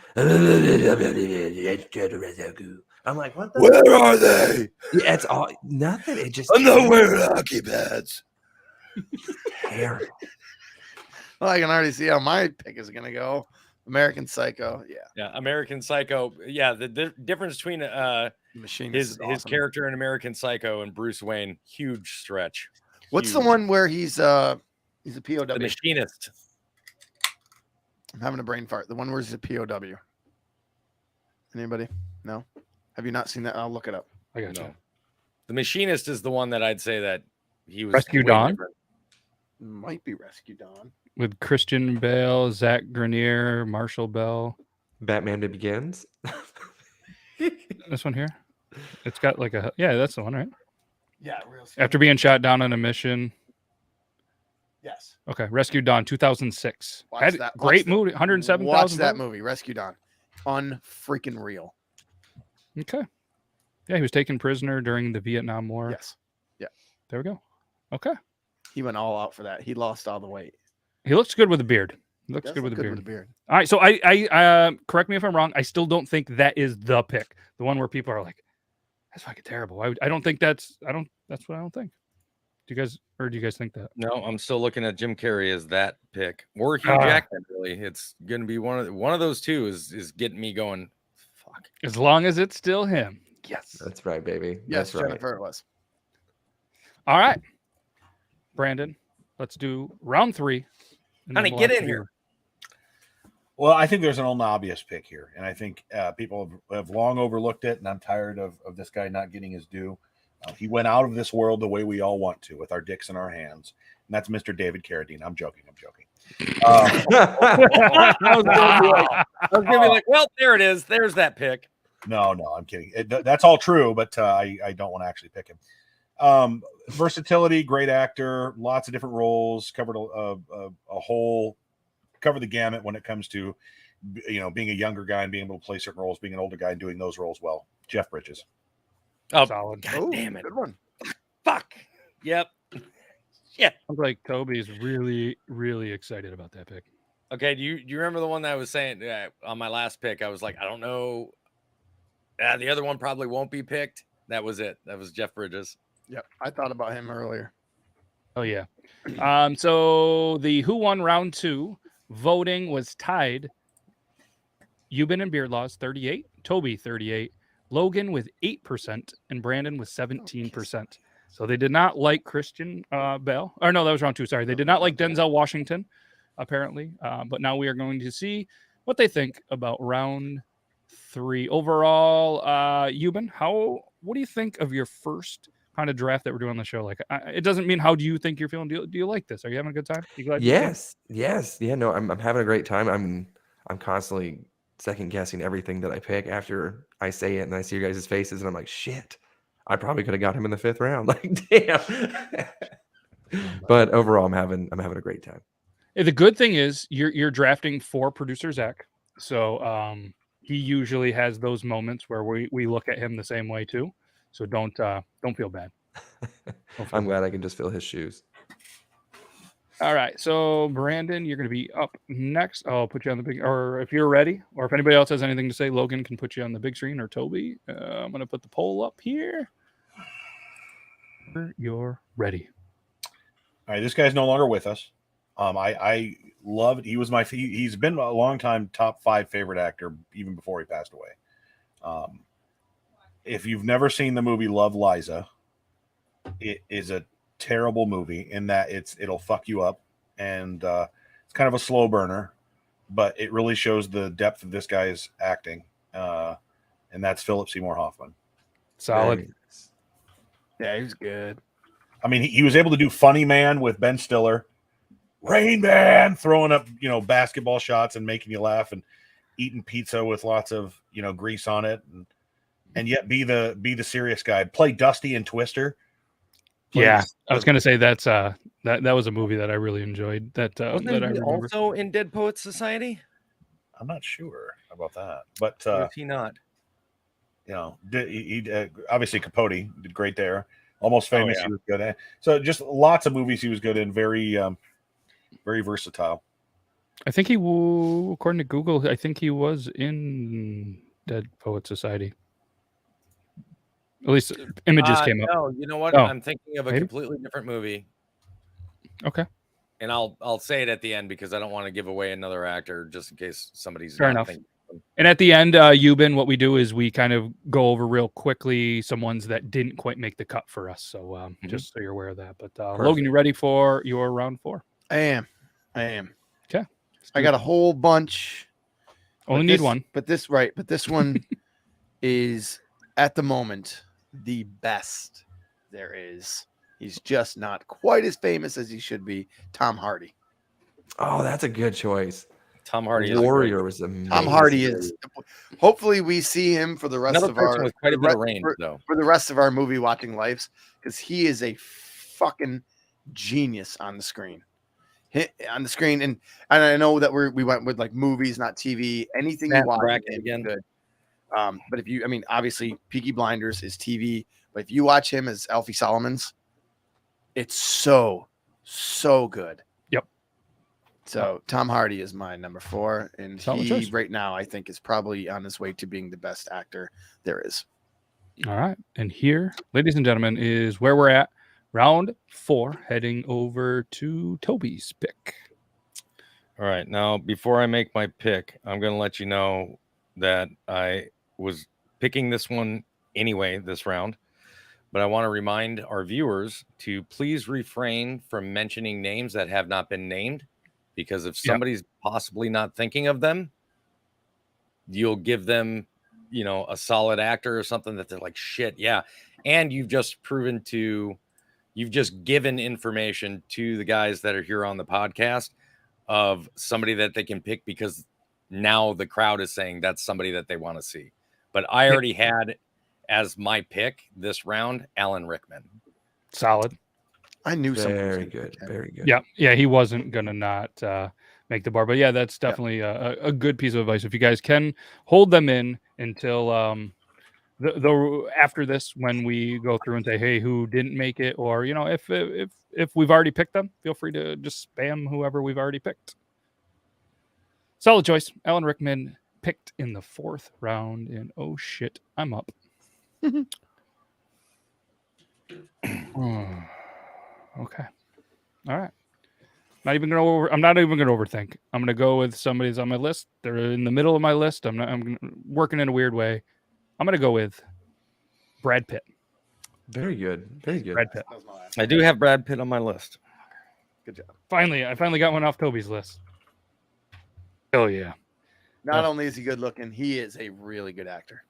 I'm like, what the? Where are they? Yeah, it's all nothing. It just I'm not wearing hockey pads. terrible. Well, I can already see how my pick is gonna go. American Psycho. Yeah. Yeah, American Psycho. Yeah, the difference between Machine. his character in American Psycho and Bruce Wayne, huge stretch. What's the Huge. one where he's a POW? The Machinist. I'm having a brain fart. The one where he's a POW. Anybody? No? Have you not seen that? I'll look it up. I got No. you. The Machinist is the one that I'd say that he was Rescue way Dawn? different. Might be Rescue Dawn. With Christian Bale, Zach Grenier, Marshall Bell. Batman Begins. This one here. It's got like a that's the one, right? Yeah, real. After being shot down on a mission. Yes. Okay, Rescue Dawn 2006. Watch Had that. great Watch that. movie, 107,000. Watch that votes. movie, Rescue Dawn. Unfreaking real. Okay. Yeah, he was taken prisoner during the Vietnam War. Yes. There we go. Okay. He went all out for that. He lost all the weight. He looks good with a beard. He looks Does good look with a beard. beard. All right, so I correct me if I'm wrong. I still don't think that is the pick. The one where people are like, "That's fucking terrible." I don't think that's. That's what I don't think. Do you guys think that? No, I'm still looking at Jim Carrey as that pick, or Hugh Ah. Jackman. Really, it's going to be one of those two. Is getting me going. Fuck. As long as it's still him. Yes. That's right, baby. Yes, That's right. Jennifer it was. All right, Brandon. Let's do round 3. and then Honey, we'll get have in to here. Well, I think there's an old obvious pick here, and I think people have long overlooked it, and I'm tired of this guy not getting his due. He went out of this world the way we all want to, with our dicks in our hands, and that's Mr. David Carradine. I'm joking. I was going to be like, well, there it is. There's that pick. No, I'm kidding. That's all true, but I don't want to actually pick him. Versatility, great actor, lots of different roles, covered covered the gamut when it comes to, being a younger guy and being able to play certain roles, being an older guy and doing those roles well. Jeff Bridges. Oh, Solid. God Oh, damn it. good one. Fuck. Yep. Sounds like Toby's really, really excited about that pick. Okay. Do you remember the one that I was saying on my last pick? I was like, I don't know. The other one probably won't be picked. That was it. That was Jeff Bridges. Yep. I thought about him earlier. Oh yeah. So the who won round 2 voting was tied. Euban and Beardlaws 38, Toby 38, Logan with 8%, and Brandon with 17%. So they did not like Christian Bale. Or no, that was round 2. Sorry, they did not like Denzel Washington, apparently. But now we are going to see what they think about round 3 overall. Euban, what do you think of your first kind of draft that we're doing on the show? Like, it doesn't mean how do you think you're feeling. Do you like this? Are you having a good time? You glad? Yes. Yeah. No, I'm having a great time. I'm constantly second guessing everything that I pick after I say it and I see your guys' faces and I'm like, shit, I probably could have got him in the 5th round. Like, damn. But overall, I'm having a great time. The good thing is you're drafting for Producer Zac, so he usually has those moments where we look at him the same way too. So don't feel bad. I'm glad I can just fill his shoes. All right, so Brandon, you're going to be up next. I'll put you on the big, or if you're ready, or if anybody else has anything to say, Logan can put you on the big screen, or Toby. I'm going to put the poll up here. You're ready. All right, this guy's no longer with us. I loved. He's been a long time top 5 favorite actor even before he passed away. If you've never seen the movie Love, Liza, it is a terrible movie in that it'll fuck you up, and it's kind of a slow burner, but it really shows the depth of this guy's acting, and that's Philip Seymour Hoffman. Solid. Yeah, he was good. I mean, he was able to do Funny Man with Ben Stiller, Rain Man, throwing up basketball shots and making you laugh, and eating pizza with lots of grease on it, and yet be the serious guy. Play Dusty and Twister. Yeah, I was going to say that was a movie that I really enjoyed. That Wasn't that I he remember. also in Dead Poets Society? I'm not sure about that, but Or is he not? He obviously Capote did great there. Almost Famous, yeah. He was good at. So just lots of movies he was good in. Very, very versatile. I think according to Google, I think he was in Dead Poet Society. At least images came up. No, you know what? Oh, I'm thinking of a maybe? completely different movie. Okay. And I'll say it at the end because I don't want to give away another actor just in case somebody's Fair not enough. thinking. And at the end, Euban, what we do is we kind of go over real quickly some ones that didn't quite make the cut for us. So just so you're aware of that. But Logan, you ready for your round 4? I am. Okay. I got a whole bunch. Only need one. But this one is at the moment the best there is. He's just not quite as famous as he should be. Tom Hardy. Oh, that's a good choice. Tom Hardy is Warrior was amazing. Tom Hardy is. Hopefully, we see him for the rest another of our person with quite a bit of range, though. for the rest of our movie watching lives, because he is a fucking genius on the screen. And I know that we went with like movies, not TV. Anything Matt you watch Bracken is again. good. But obviously, Peaky Blinders is TV. But if you watch him as Alfie Solomons, it's so good. Yep. So Tom Hardy is my number 4, and Solid he choice. right now I think is probably on his way to being the best actor there is. All right. And here, ladies and gentlemen, is where we're at. Round 4, heading over to Toby's pick. All right. Now, before I make my pick, I'm going to let you know that I was picking this one anyway this round. But I want to remind our viewers to please refrain from mentioning names that have not been named, because if somebody's possibly not thinking of them, you'll give them, a solid actor or something that they're like, shit, yeah. And you've just given information to the guys that are here on the podcast of somebody that they can pick, because now the crowd is saying that's somebody that they want to see. But I already had as my pick this round, Alan Rickman. Solid. I knew something. Very good. Very good. Yeah, he wasn't gonna not make the bar, but yeah, that's definitely a good piece of advice. If you guys can hold them in until after this, when we go through and say, hey, who didn't make it, or if we've already picked them, feel free to just spam whoever we've already picked. Solid choice. Alan Rickman picked in the 4th round, and oh shit, I'm up. Okay. All right. I'm not even gonna overthink. I'm gonna go with somebody's on my list. They're in the middle of my list. I'm working in a weird way. I'm gonna go with Brad Pitt. Very good. Very good. Brad Pitt. I do have Brad Pitt on my list. Good job. I finally got one off Toby's list. Oh yeah. Not only is he good looking, he is a really good actor.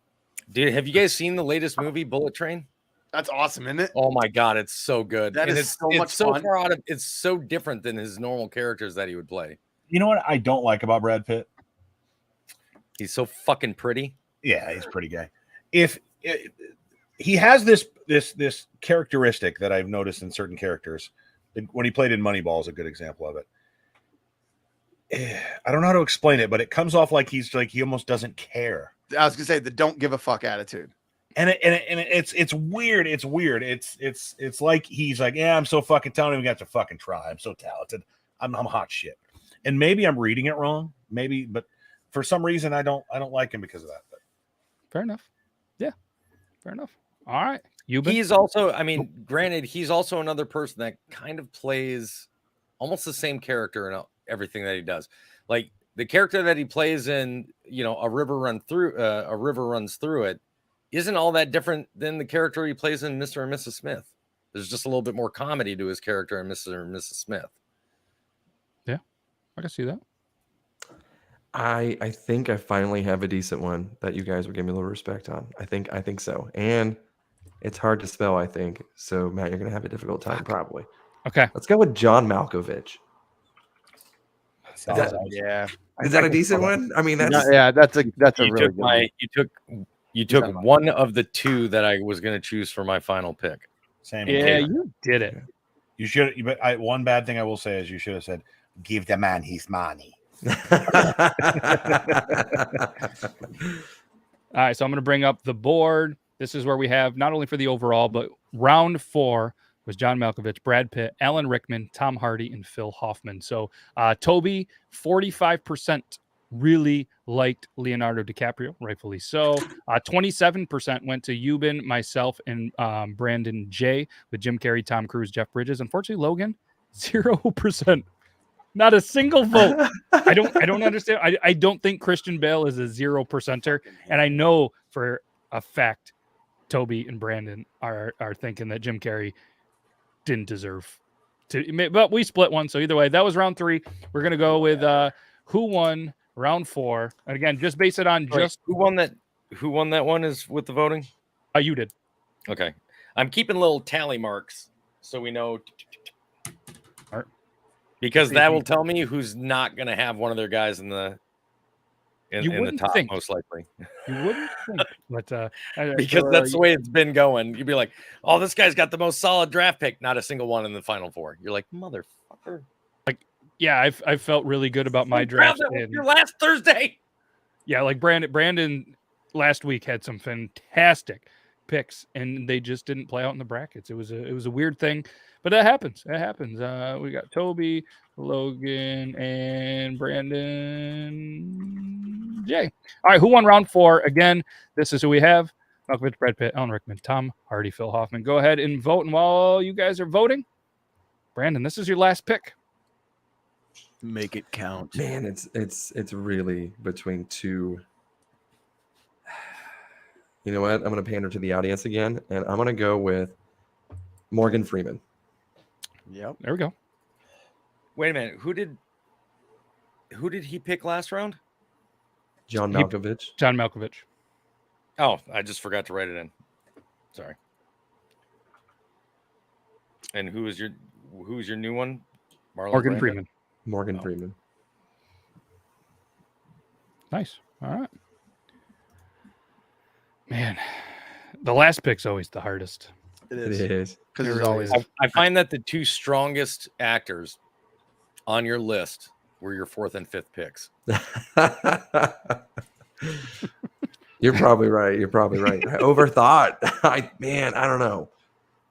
Dude, have you guys seen the latest movie, Bullet Train? That's awesome, isn't it? Oh my god, it's so good. That and is so much so fun. far out of it's so different than his normal characters that he would play. You know what I don't like about Brad Pitt? He's so fucking pretty. Yeah, he's pretty gay. He has this characteristic that I've noticed in certain characters. When he played in Moneyball is a good example of it. I don't know how to explain it, but it comes off like he almost doesn't care. I was gonna say the don't give a fuck attitude. And it's weird. It's weird. It's like he's like, yeah, I'm so fucking talented. We got to fucking try. I'm so talented. I'm hot shit. And maybe I'm reading it wrong. Maybe, but for some reason I don't like him because of that. But. Fair enough. Yeah, fair enough. All right, He's also, I mean, granted, he's also another person that kind of plays almost the same character in everything that he does. Like the character that he plays in, a river runs through it, isn't all that different than the character he plays in Mr. and Mrs. Smith. There's just a little bit more comedy to his character in Mr. and Mrs. Smith. Yeah, I can see that. I think I finally have a decent one that you guys would give me a little respect on. I think so. And it's hard to spell, I think. So Matt, you're gonna have a difficult time probably. Okay. Let's go with John Malkovich. Is that a decent one? I mean, that's that's a really good one. You took one of the two that I was going to choose for my final pick. Same. Yeah, you did it. You should. But one bad thing I will say is you should have said, "Give the man his money." All right, so I'm going to bring up the board. This is where we have not only for the overall, but round 4 was John Malkovich, Brad Pitt, Alan Rickman, Tom Hardy, and Phil Hoffman. So Toby, 45% really liked Leonardo DiCaprio, rightfully so. 27% went to Euban, myself, and Brandon J, with Jim Carrey, Tom Cruise, Jeff Bridges. Unfortunately, Logan, 0%. Not a single vote. I don't understand. I don't think Christian Bale is a 0%er, and I know for a fact Toby and Brandon are thinking that Jim Carrey didn't deserve to, but we split one. So either way, that was round 3. We're gonna go with who won round 4, and again, just base it on just who won that. Who won that one is with the voting. You did. Okay, I'm keeping little tally marks so we know. Because that will tell me who's not going to have one of their guys in the top, most likely. You wouldn't think, but because that's the way it's been going. You'd be like, "Oh, this guy's got the most solid draft pick." Not a single one in the final 4. You're like, "Motherfucker!" Like, yeah, I felt really good about my draft. Your last Thursday. Yeah, like Brandon last week had some fantastic picks, and they just didn't play out in the brackets. It was a weird thing. But that happens. It happens. We got Toby, Logan, and Brandon J. All right, who won round 4? Again, this is who we have. Malkovich, Brad Pitt, Alan Rickman, Tom Hardy, Phil Hoffman. Go ahead and vote. And while you guys are voting, Brandon, this is your last pick. Make it count. Man, it's really between two. You know what? I'm going to pander to the audience again, and I'm going to go with Morgan Freeman. Yep. There we go. Wait a minute. Who did he pick last round? John Malkovich. John Malkovich. Oh, I just forgot to write it in. Sorry. And who's your new one? Morgan Freeman. Morgan Freeman. Nice. All right. Man, the last pick's always the hardest. It is. Because there's always. I find that the two strongest actors on your list were your 4th and 5th picks. You're probably right. I overthought. I don't know.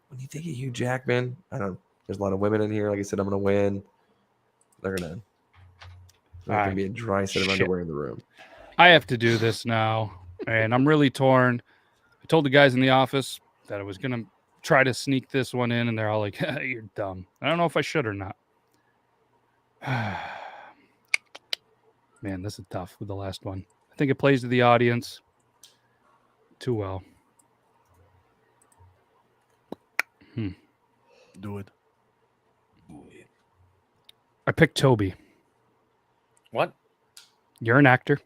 When you think of Hugh Jackman, there's a lot of women in here. Like I said, I'm going to win. There's going to be a dry set of underwear in the room. I have to do this now, and I'm really torn. I told the guys in the office that I was going to try to sneak this one in, and they're all like, "You're dumb." I don't know if I should or not. Man, this is tough with the last one. I think it plays to the audience too well. Do it. I picked Toby. What? You're an actor.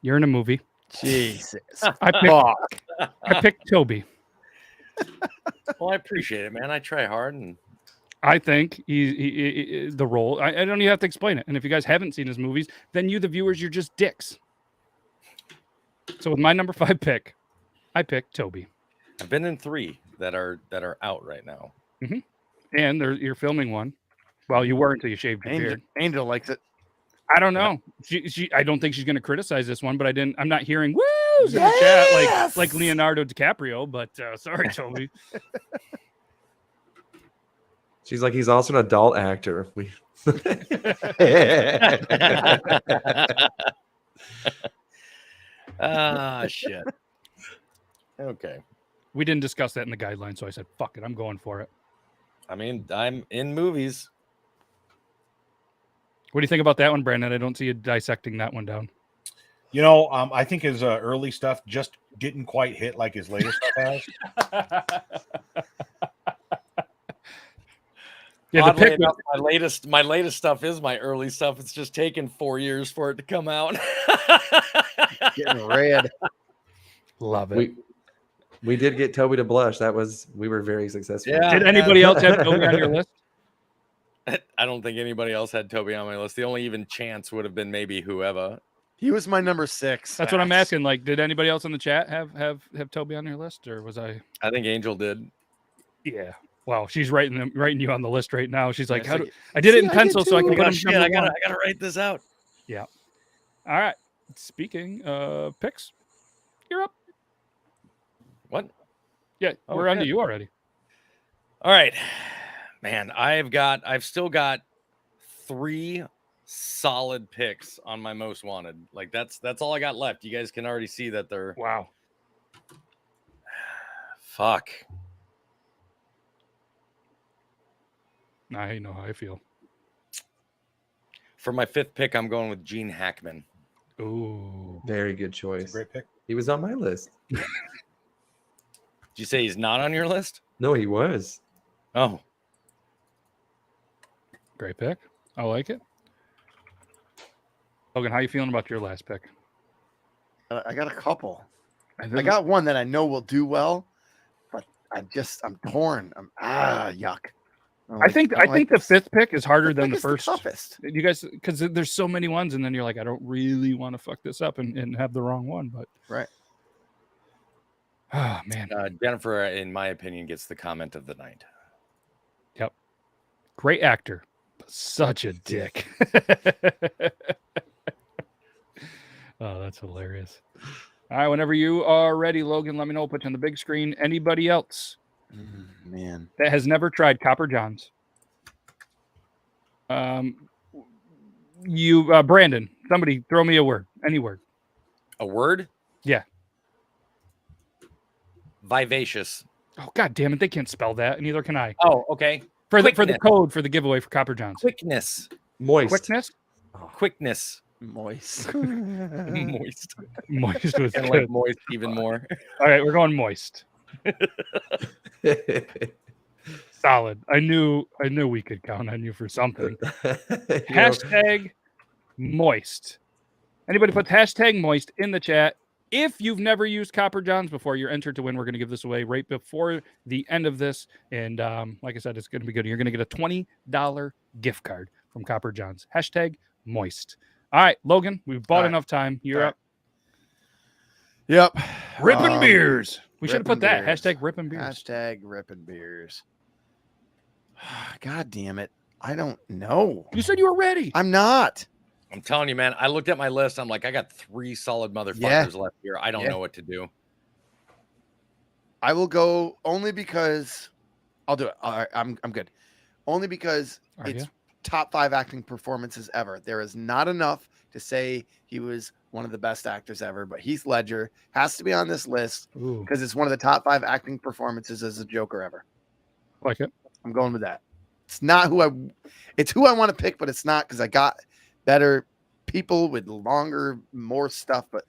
You're in a movie. Jesus. I picked Toby. Well, I appreciate it, man. I try hard, and I think he the role. I don't even have to explain it. And if you guys haven't seen his movies, then you, the viewers, you're just dicks. So with my number 5 pick, I picked Toby. I've been in 3 that are out right now. And you're filming one. Well, you were until you shaved your beard. Angel likes it. I don't know. She I don't think she's going to criticize this one, but I'm not hearing woos in the chat like Leonardo DiCaprio. But sorry, Toby. She's like, he's also an adult actor. Shit. Okay. We didn't discuss that in the guidelines, so I said, fuck it, I'm going for it. I mean, I'm in movies. What do you think about that one, Brandon? I don't see you dissecting that one down. You know, I think his early stuff just didn't quite hit like his later stuff has. Yeah, Oddly enough, my latest stuff is my early stuff. It's just taken 4 years for it to come out. Getting red. Love it. We did get Toby to blush. We were very successful. Yeah. Did anybody else have Toby on your list? I don't think anybody else had Toby on my list. The only even chance would have been maybe whoever. He was my number 6. That's what I'm asking. Like, did anybody else in the chat have Toby on your list, or was I? I think Angel did. Yeah. Well, she's writing you on the list right now. She's like, Yeah, I did it in pencil so I can put him. Shit, I gotta write this out. Yeah. All right. Speaking of picks, you're up. What? Yeah, we're on to you already. All right, man. I've still got 3 solid picks on my most wanted. Like that's all I got left. You guys can already see that they're Wow. Fuck. I know how I feel. For my 5th pick, I'm going with Gene Hackman. Ooh. Very good choice. Great pick. He was on my list. Did you say he's not on your list? No, he was. Oh, Great pick. I like it. Logan, how you feeling about your last pick? I got a couple. I got one that I know will do well, but I'm torn. Yuck. I think the 5th pick is harder than the It's first. toughest. You guys, because there's so many ones, and then you're like, I don't really want to fuck this up and have the wrong one. But Right. oh man, Jennifer, in my opinion, gets the comment of the night. yep, great actor, but such a dick. Oh, that's hilarious. All right, whenever you are ready, Logan, let me know. Put you on the big screen. Anybody else Man. that has never tried Copper Johns? Brandon, somebody throw me a word, any word. A word? Yeah. Vivacious. Oh, God damn it. They can't spell that, and neither can I. Oh, okay. For the Quickness. code for the giveaway for Copper Johns. Quickness. Moist. Quickness? Quickness. Moist. Moist. Moist was And good. like moist even more. All right, we're going moist. Solid. I knew we could count on you for something. Hashtag moist. Anybody put hashtag moist in the chat. If you've never used Copper Johns before, you're entered to win. We're going to give this away right before the end of this. And like I said, it's going to be good. You're going to get a $20 gift card from Copper Johns. Hashtag moist. All right, Logan, we've bought enough time. You're up. Yep. Ripping beers. We should have put ripping that. beers. Hashtag ripping beers. Hashtag ripping beers. God damn it. I don't know. You said you were ready. I'm not. I'm telling you, man. I looked at my list. I'm like, I got 3 solid motherfuckers left here. I don't know what to do. I will go only because I'll do it. All right, I'm good. Only because it's top 5 acting performances ever. There is not enough to say he was one of the best actors ever, but Heath Ledger has to be on this list because it's one of the top 5 acting performances as a Joker ever. Like it. I'm going with that. It's not it's who I want to pick, but it's not because I got better people with longer, more stuff. But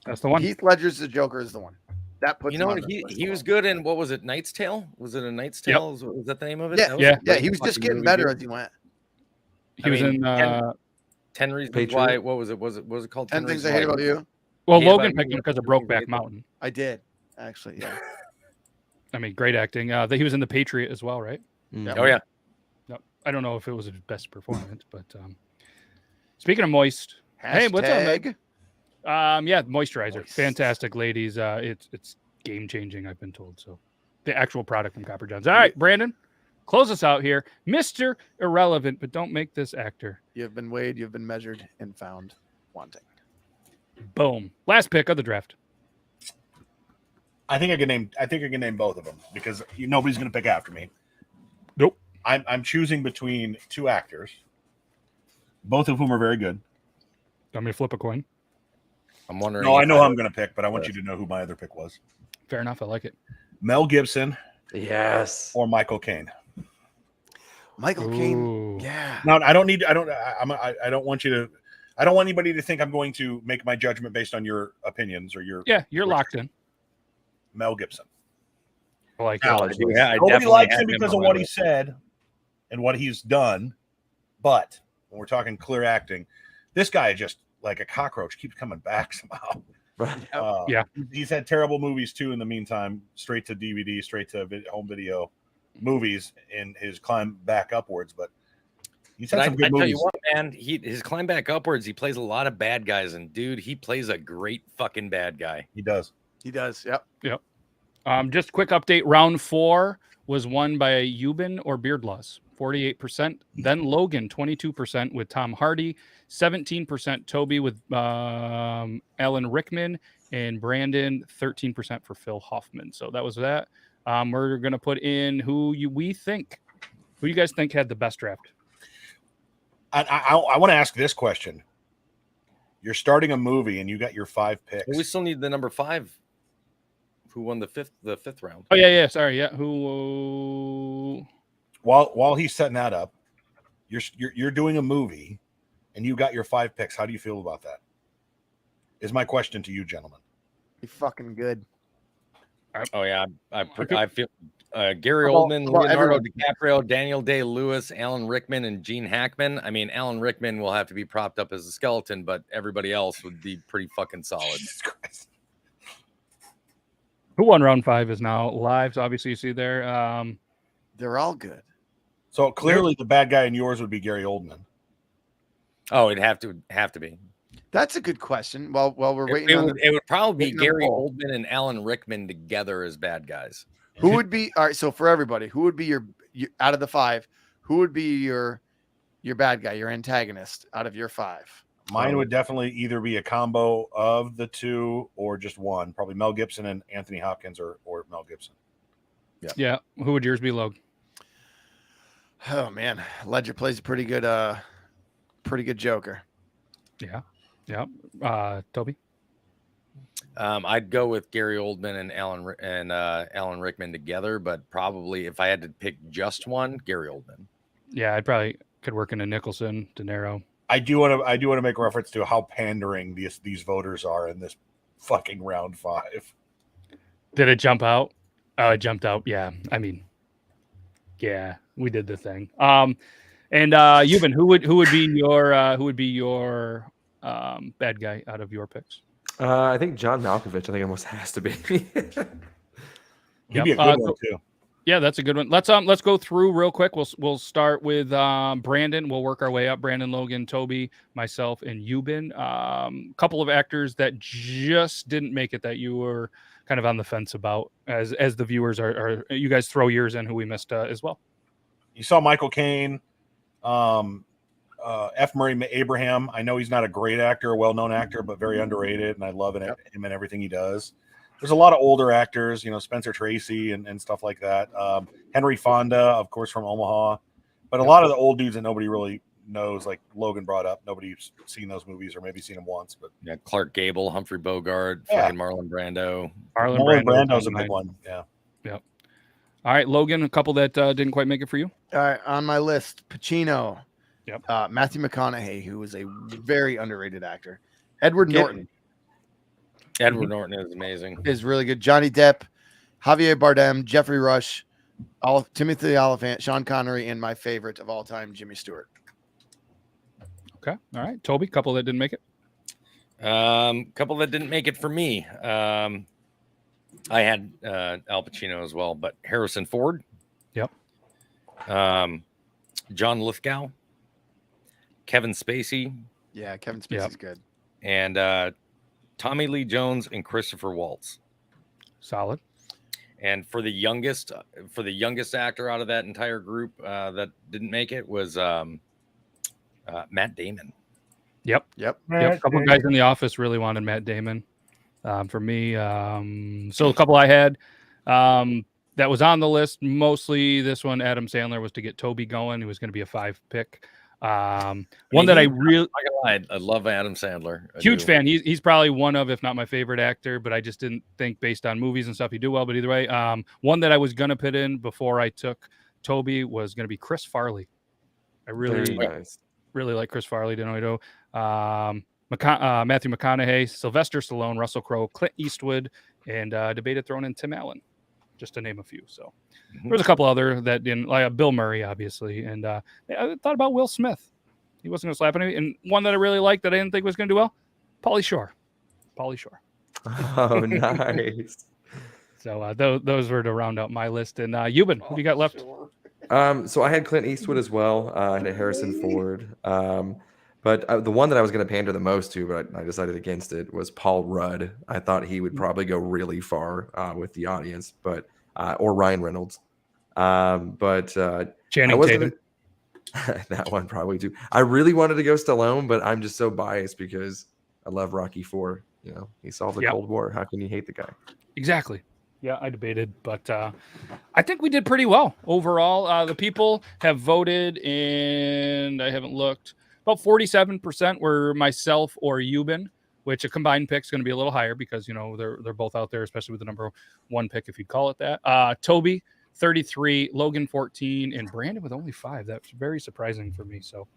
that's the one. Heath Ledger's the Joker is the one. That puts him on this list. He was good in, what was it, Knight's Tale? Was it a Knight's Tale? Was that the name of it? Yeah. He was just getting better as he went. He was in 10 Reasons Why. What was it? Was it called 10 Things I Hate About You? Well, Yeah, Logan but- picked him because of Brokeback Mountain. I did actually. Yeah. I mean, great acting. He was in The Patriot as well, right? Oh yeah. No, I don't know if it was his best performance, but speaking of moist, hey, what's up, man? Yeah, moisturizer, Moist. fantastic, ladies. It's game changing. I've been told so. The actual product from Copper Johns. All right, Brandon, close us out here, Mr. Irrelevant, but don't make this actor. You have been weighed, you have been measured, and found wanting. Boom. Last pick of the draft. I think I can name both of them because nobody's going to pick after me. Nope. I'm choosing between two actors, both of whom are very good. Want me to flip a coin? I'm wondering. No, I know who I'm going to pick, but I want you to know who my other pick was. Fair enough. I like it. Mel Gibson Yes. or Michael Caine. Michael Ooh. Caine. Yeah. Now, I don't want you to. I don't want anybody to think I'm going to make my judgment based on your opinions or your. Yeah, you're locked in. Mel Gibson. I like Now, it. Yeah, I Nobody definitely likes had him him because on of my what he list. said and what he's done. But when we're talking clear acting, this guy just like a cockroach keeps coming back somehow. Yeah. He's had terrible movies too in the meantime, straight to DVD, straight to home video movies in his climb back upwards. But he's had But some I good tell movies. you what, man, his climb back upwards. He plays a lot of bad guys, and dude, he plays a great fucking bad guy. He does. He does. Yep. Just quick update. Round 4 was won by Euban or Beardlaws, 48%. Then Logan, 22% with Tom Hardy, 17% Toby with Alan Rickman, and Brandon, 13% for Phil Hoffman. So that was that. We're going to put in who you guys think had the best draft. I want to ask this question. You're starting a movie and you got your 5 picks. Well, we still need the number 5. Who won the fifth round? Oh, yeah. Sorry. Yeah. Who? While he's setting that up, you're doing a movie and you got your 5 picks. How do you feel about that? Is my question to you, gentlemen. Be fucking good. Oh yeah, I feel Gary How about- Oldman, how about Leonardo everyone? DiCaprio, Daniel Day-Lewis, Alan Rickman, and Gene Hackman. I mean, Alan Rickman will have to be propped up as a skeleton, but everybody else would be pretty fucking solid. Jesus Christ. Who won round 5 is now live. So obviously you see there. They're all good. So clearly the bad guy in yours would be Gary Oldman. Oh, it'd have to be. That's a good question. Well, we're It, waiting it on would, it would probably be waiting on Gary Paul. Oldman and Alan Rickman together as bad guys. who would be all right. So for everybody, who would be your out of the 5? Who would be your bad guy, your antagonist out of your 5? Mine would definitely either be a combo of the two or just one. Probably Mel Gibson and Anthony Hopkins or Mel Gibson. Yeah. Who would yours be, Logan? Oh man, Ledger plays a pretty good Joker. Yeah. Toby? I'd go with Gary Oldman and Alan Rickman together, but probably if I had to pick just one, Gary Oldman. Yeah, I probably could work in a Nicholson, De Niro. I do want to make reference to how pandering these voters are in this fucking round 5. Did it jump out? Oh, it jumped out. Yeah. I mean, yeah, we did the thing. And Euban, who would be your bad guy out of your picks? I think John Malkovich. I think almost has to be. He'd Yep. be a good one too. Yeah, that's a good one. Let's go through real quick. We'll start with Brandon. We'll work our way up. Brandon, Logan, Toby, myself, and Euban. Couple of actors that just didn't make it that you were kind of on the fence about, as the viewers are. You guys throw yours in who we missed as well. You saw Michael Caine, F. Murray Abraham. I know he's not a great actor, a well-known actor, but very underrated, and I love him and everything he does. There's a lot of older actors, Spencer Tracy and stuff like that. Henry Fonda, of course, from Omaha. But a lot of the old dudes that nobody really knows, like Logan brought up, nobody's seen those movies or maybe seen them once. But Yeah, Clark Gable, Humphrey Bogart, Yeah. fucking Marlon Brando. Marlon Brando's a big one. Yeah. All right, Logan, a couple that didn't quite make it for you. All right, on my list, Pacino. Yep. Matthew McConaughey, who is a very underrated actor. Edward Norton Edward Norton is amazing. is really good. Johnny Depp, Javier Bardem, Jeffrey Rush, Timothy Olyphant, Sean Connery, and my favorite of all time, Jimmy Stewart. Okay. All right, Toby, couple that didn't make it. Couple that didn't make it for me. I had Al Pacino as well, but Harrison Ford. Yep. John Lithgow, Kevin Spacey. Yeah, Kevin Spacey's good. And Tommy Lee Jones and Christopher Waltz. Solid. And for the youngest actor out of that entire group that didn't make it was Matt Damon. Yep. A couple guys in the office really wanted Matt Damon. For me, so a couple I had that was on the list. Mostly this one, Adam Sandler, was to get Toby going. It was going to be a 5 pick. One that I really, I love Adam Sandler. Huge fan. He's probably one of, if not my favorite actor, but I just didn't think based on movies and stuff he'd do well. But either way, one that I was gonna put in before I took Toby was gonna be Chris Farley. I really like Chris Farley. Matthew McConaughey, Sylvester Stallone, Russell Crowe, Clint Eastwood, and debated throwing in Tim Allen, just to name a few. So there was a couple other that didn't, like Bill Murray, obviously, and I thought about Will Smith. He wasn't going to slap anybody. And one that I really liked that I didn't think was going to do well, Pauly Shore. Oh, nice. So those were to round out my list. And Euban, who do you got left? So I had Clint Eastwood as well, and Harrison Ford. But the one that I was going to pander the most to, but I decided against it, was Paul Rudd. I thought he would probably go really far with the audience, but or Ryan Reynolds. Channing Tatum. That one probably too. I really wanted to go Stallone, but I'm just so biased because I love Rocky IV. You know, he solved the Cold War. How can you hate the guy? Exactly. Yeah, I debated, but I think we did pretty well overall. The people have voted, and I haven't looked. About 47% were myself or Euban, which a combined pick is going to be a little higher because they're both out there, especially with the number 1 pick, if you'd call it that. Toby 33, Logan 14, and Brandon with only 5. That's very surprising for me. So,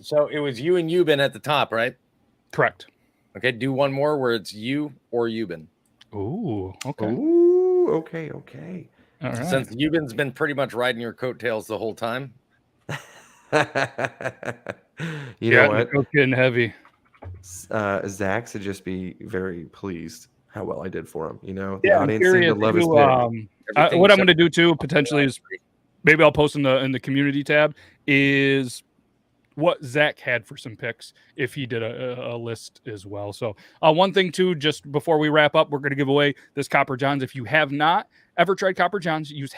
so it was you and Euban at the top, right? Correct. Okay, do one more where it's you or Euban. Ooh, okay. Ooh, okay. All right. Since Euban's been pretty much riding your coattails the whole time. You know what? It's getting heavy. Zac should just be very pleased how well I did for him. The Yeah, audience seemed to love his pick. What I'm going to do too, potentially, is maybe I'll post in the community tab is what Zac had for some picks if he did a list as well. So one thing too, just before we wrap up, we're going to give away this Copper Johns. If you have not ever tried Copper Johns, use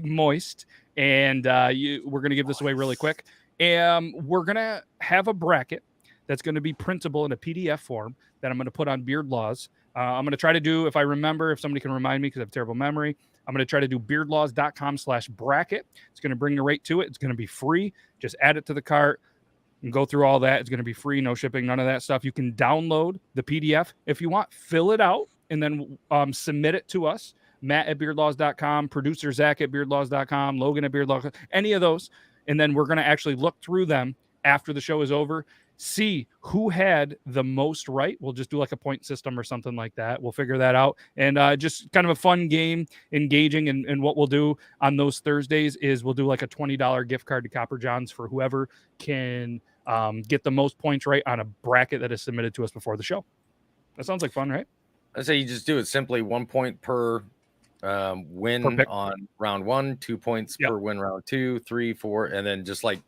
#moist, and we're going to give this away really quick. And we're going to have a bracket that's going to be printable in a PDF form that I'm going to put on Beard Laws. I'm going to try to do, if I remember, if somebody can remind me because I have terrible memory, I'm going to try to do beardlaws.com/bracket. It's going to bring you right to it. It's going to be free. Just add it to the cart and go through all that. It's going to be free, no shipping, none of that stuff. You can download the PDF if you want, fill it out, and then submit it to us. Matt at beardlaws.com, producer Zac at beardlaws.com, Logan at beardlaws.com, any of those. And then we're going to actually look through them after the show is over, see who had the most right. We'll just do like a point system or something like that. We'll figure that out. And just kind of a fun game, engaging. And what we'll do on those Thursdays is we'll do like a $20 gift card to Copper Johns for whoever can get the most points right on a bracket that is submitted to us before the show. That sounds like fun, right? I say you just do it simply 1 point per win on round 1, 2 points per win round 2, 3, 4, and then just like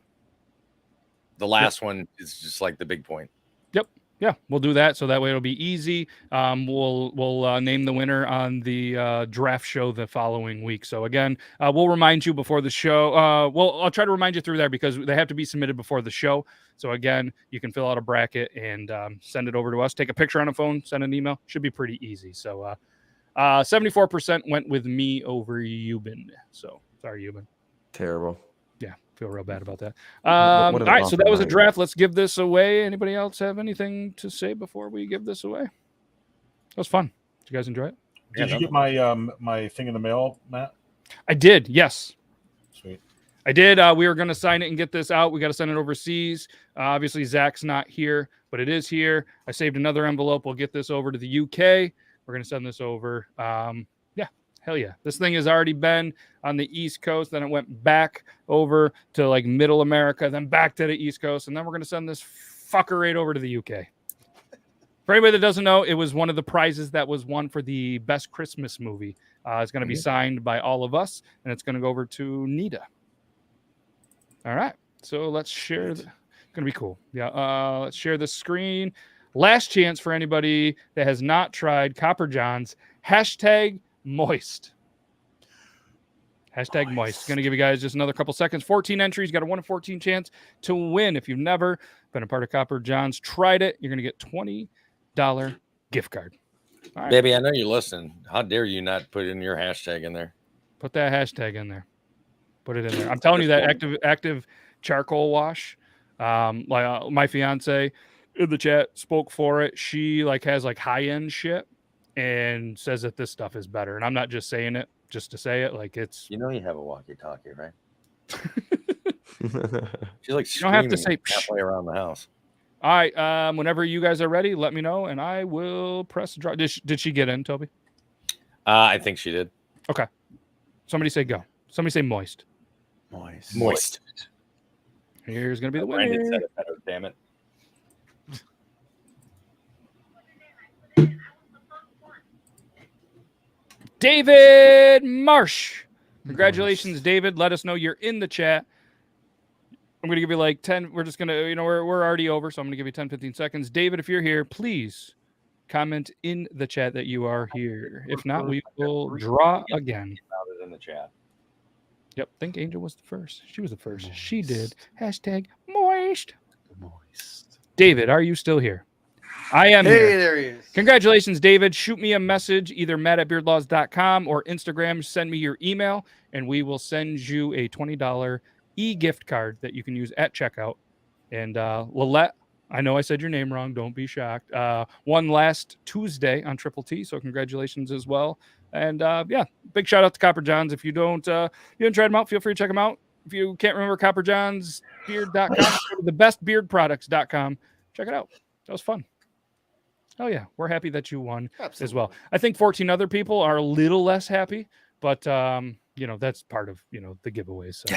the last one is just like the big point. Yep. Yeah, we'll do that. So that way it'll be easy. We'll name the winner on the draft show the following week. So again, we'll remind you before the show. I'll try to remind you through there because they have to be submitted before the show. So again, you can fill out a bracket and send it over to us. Take a picture on a phone, send an email. Should be pretty easy. So 74% went with me over Euban. So sorry, Euban. Terrible. Yeah, feel real bad about that. All right, so that was a draft. Let's give this away. Anybody else have anything to say before we give this away? That was fun. Did you guys enjoy it? Did you get my my thing in the mail, Matt? I did. Yes. Sweet. I did. We were going to sign it and get this out. We got to send it overseas. Obviously, Zac's not here, but it is here. I saved another envelope. We'll get this over to the UK. We're going to send this over. Hell yeah. This thing has already been on the East Coast. Then it went back over to like middle America, then back to the East Coast. And then we're going to send this fucker right over to the UK. For anybody that doesn't know, it was one of the prizes that was won for the best Christmas movie. It's going to be signed by all of us, and it's going to go over to Nita. All right. So let's share. It's going to be cool. Yeah. Let's share the screen. Last chance for anybody that has not tried Copper John's. #moist. #moist. Going to give you guys just another couple seconds. 14 entries. Got a 1 in 14 chance to win. If you've never been a part of Copper John's, tried it, you're going to get $20 gift card. All right. Baby, I know you're listening. How dare you not put in your hashtag in there? Put that hashtag in there. Put it in there. I'm telling you that active charcoal wash. My fiance in the chat spoke for it. She has high end shit and says that this stuff is better. And I'm not just saying it just to say it. It's you have a walkie-talkie, right? She's like you don't have to say halfway around the house. All right. Whenever you guys are ready, let me know, and I will press the draw. Did she get in, Toby? I think she did. Okay. Somebody say go. Somebody say moist. Moist. Here's gonna be the Brandon winner. said it better. Damn it. David Marsh. Congratulations, David. Let us know you're in the chat. I'm going to give you 10. We're just going to, we're already over. So I'm going to give you 10, 15 seconds. David, if you're here, please comment in the chat that you are here. If not, we will draw again. In the chat. Yep. I think Angel was the first. She was the first. Moist. She did. #moist. David, are you still here? I am here. Hey, there he is. Congratulations, David. Shoot me a message, either matt@beardlaws.com or Instagram. Send me your email, and we will send you a $20 e-gift card that you can use at checkout. And Lillette, I know I said your name wrong. Don't be shocked. Won last Tuesday on Triple T, so congratulations as well. And big shout out to Copper John's. If you don't try them out, feel free to check them out. If you can't remember copperjohnsbeard.com, go to thebestbeardproducts.com. Check it out. That was fun. Oh, yeah. We're happy that you won as well. I think 14 other people are a little less happy, but, that's part of, the giveaways. So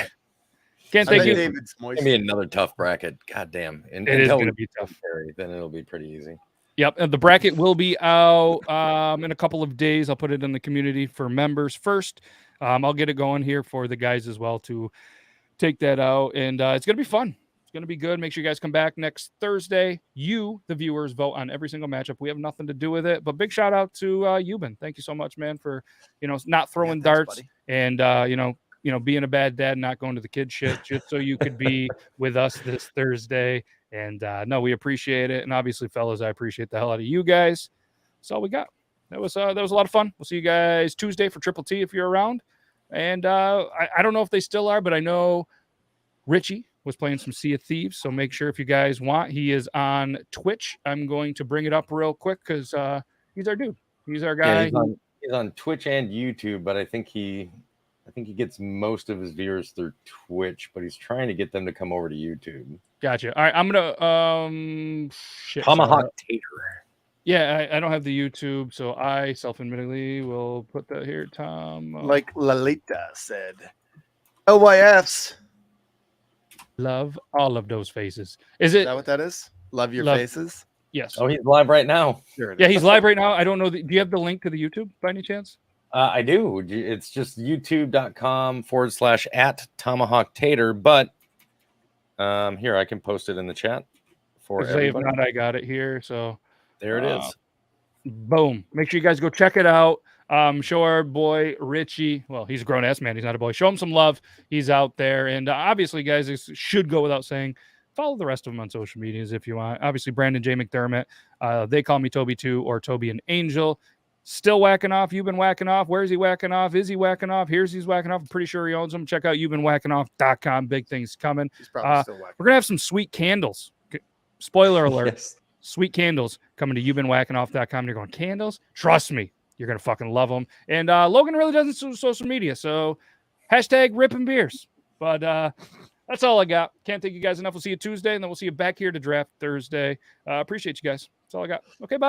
can't thank you. David's moist. It's going to be another tough bracket. God damn. And it is going to be tough. Then it'll be pretty easy. Yep. And the bracket will be out in a couple of days. I'll put it in the community for members first. I'll get it going here for the guys as well to take that out. And it's going to be fun. It's going to be good. Make sure you guys come back next Thursday. You, the viewers, vote on every single matchup. We have nothing to do with it. But big shout out to Euban. Thank you so much, man, for not throwing darts buddy. and being a bad dad, not going to the kid shit, just so you could be with us this Thursday. And no, we appreciate it. And obviously, fellas, I appreciate the hell out of you guys. That's all we got. That was a lot of fun. We'll see you guys Tuesday for Triple T if you're around. And I don't know if they still are, but I know Richie was playing some Sea of Thieves, so make sure if you guys want, he is on Twitch. I'm going to bring it up real quick because he's our dude. He's our guy. Yeah, he's on Twitch and YouTube, but I think he gets most of his viewers through Twitch, but he's trying to get them to come over to YouTube. Gotcha. All right, I'm gonna Tomahawk Tater. Yeah, I don't have the YouTube, so I self-admittedly will put that here. Tom, like Lalita said, LYFs. Love all of those faces. Is that what that is? Love your faces? Yes. Oh, he's live right now. Sure yeah, he's live right now. I don't know. Do you have the link to the YouTube by any chance? I do. It's just youtube.com/@Tomahawk Tater. But here, I can post it in the chat for everybody. If not, I got it here. So there it is. Boom. Make sure you guys go check it out. Show our boy Richie. Well, he's a grown ass man. He's not a boy. Show him some love. He's out there. And obviously, guys, this should go without saying. Follow the rest of them on social medias if you want. Obviously, Brandon J McDermott. They call me Toby 2 or Toby and Angel. Still whacking off. You've been whacking off. Where's he whacking off? Is he whacking off? He's whacking off. I'm pretty sure he owns them. Check out you'vebeenwhackingoff.com. Big things coming. He's probably still whacking. We're going to have some sweet candles. Spoiler alert. Yes. Sweet candles coming to you'vebeenwhackingoff.com. You're going, candles? Trust me. You're going to fucking love them. And Logan really doesn't do social media. So #ripping beers. But that's all I got. Can't thank you guys enough. We'll see you Tuesday, and then we'll see you back here to draft Thursday. Appreciate you guys. That's all I got. Okay, bye.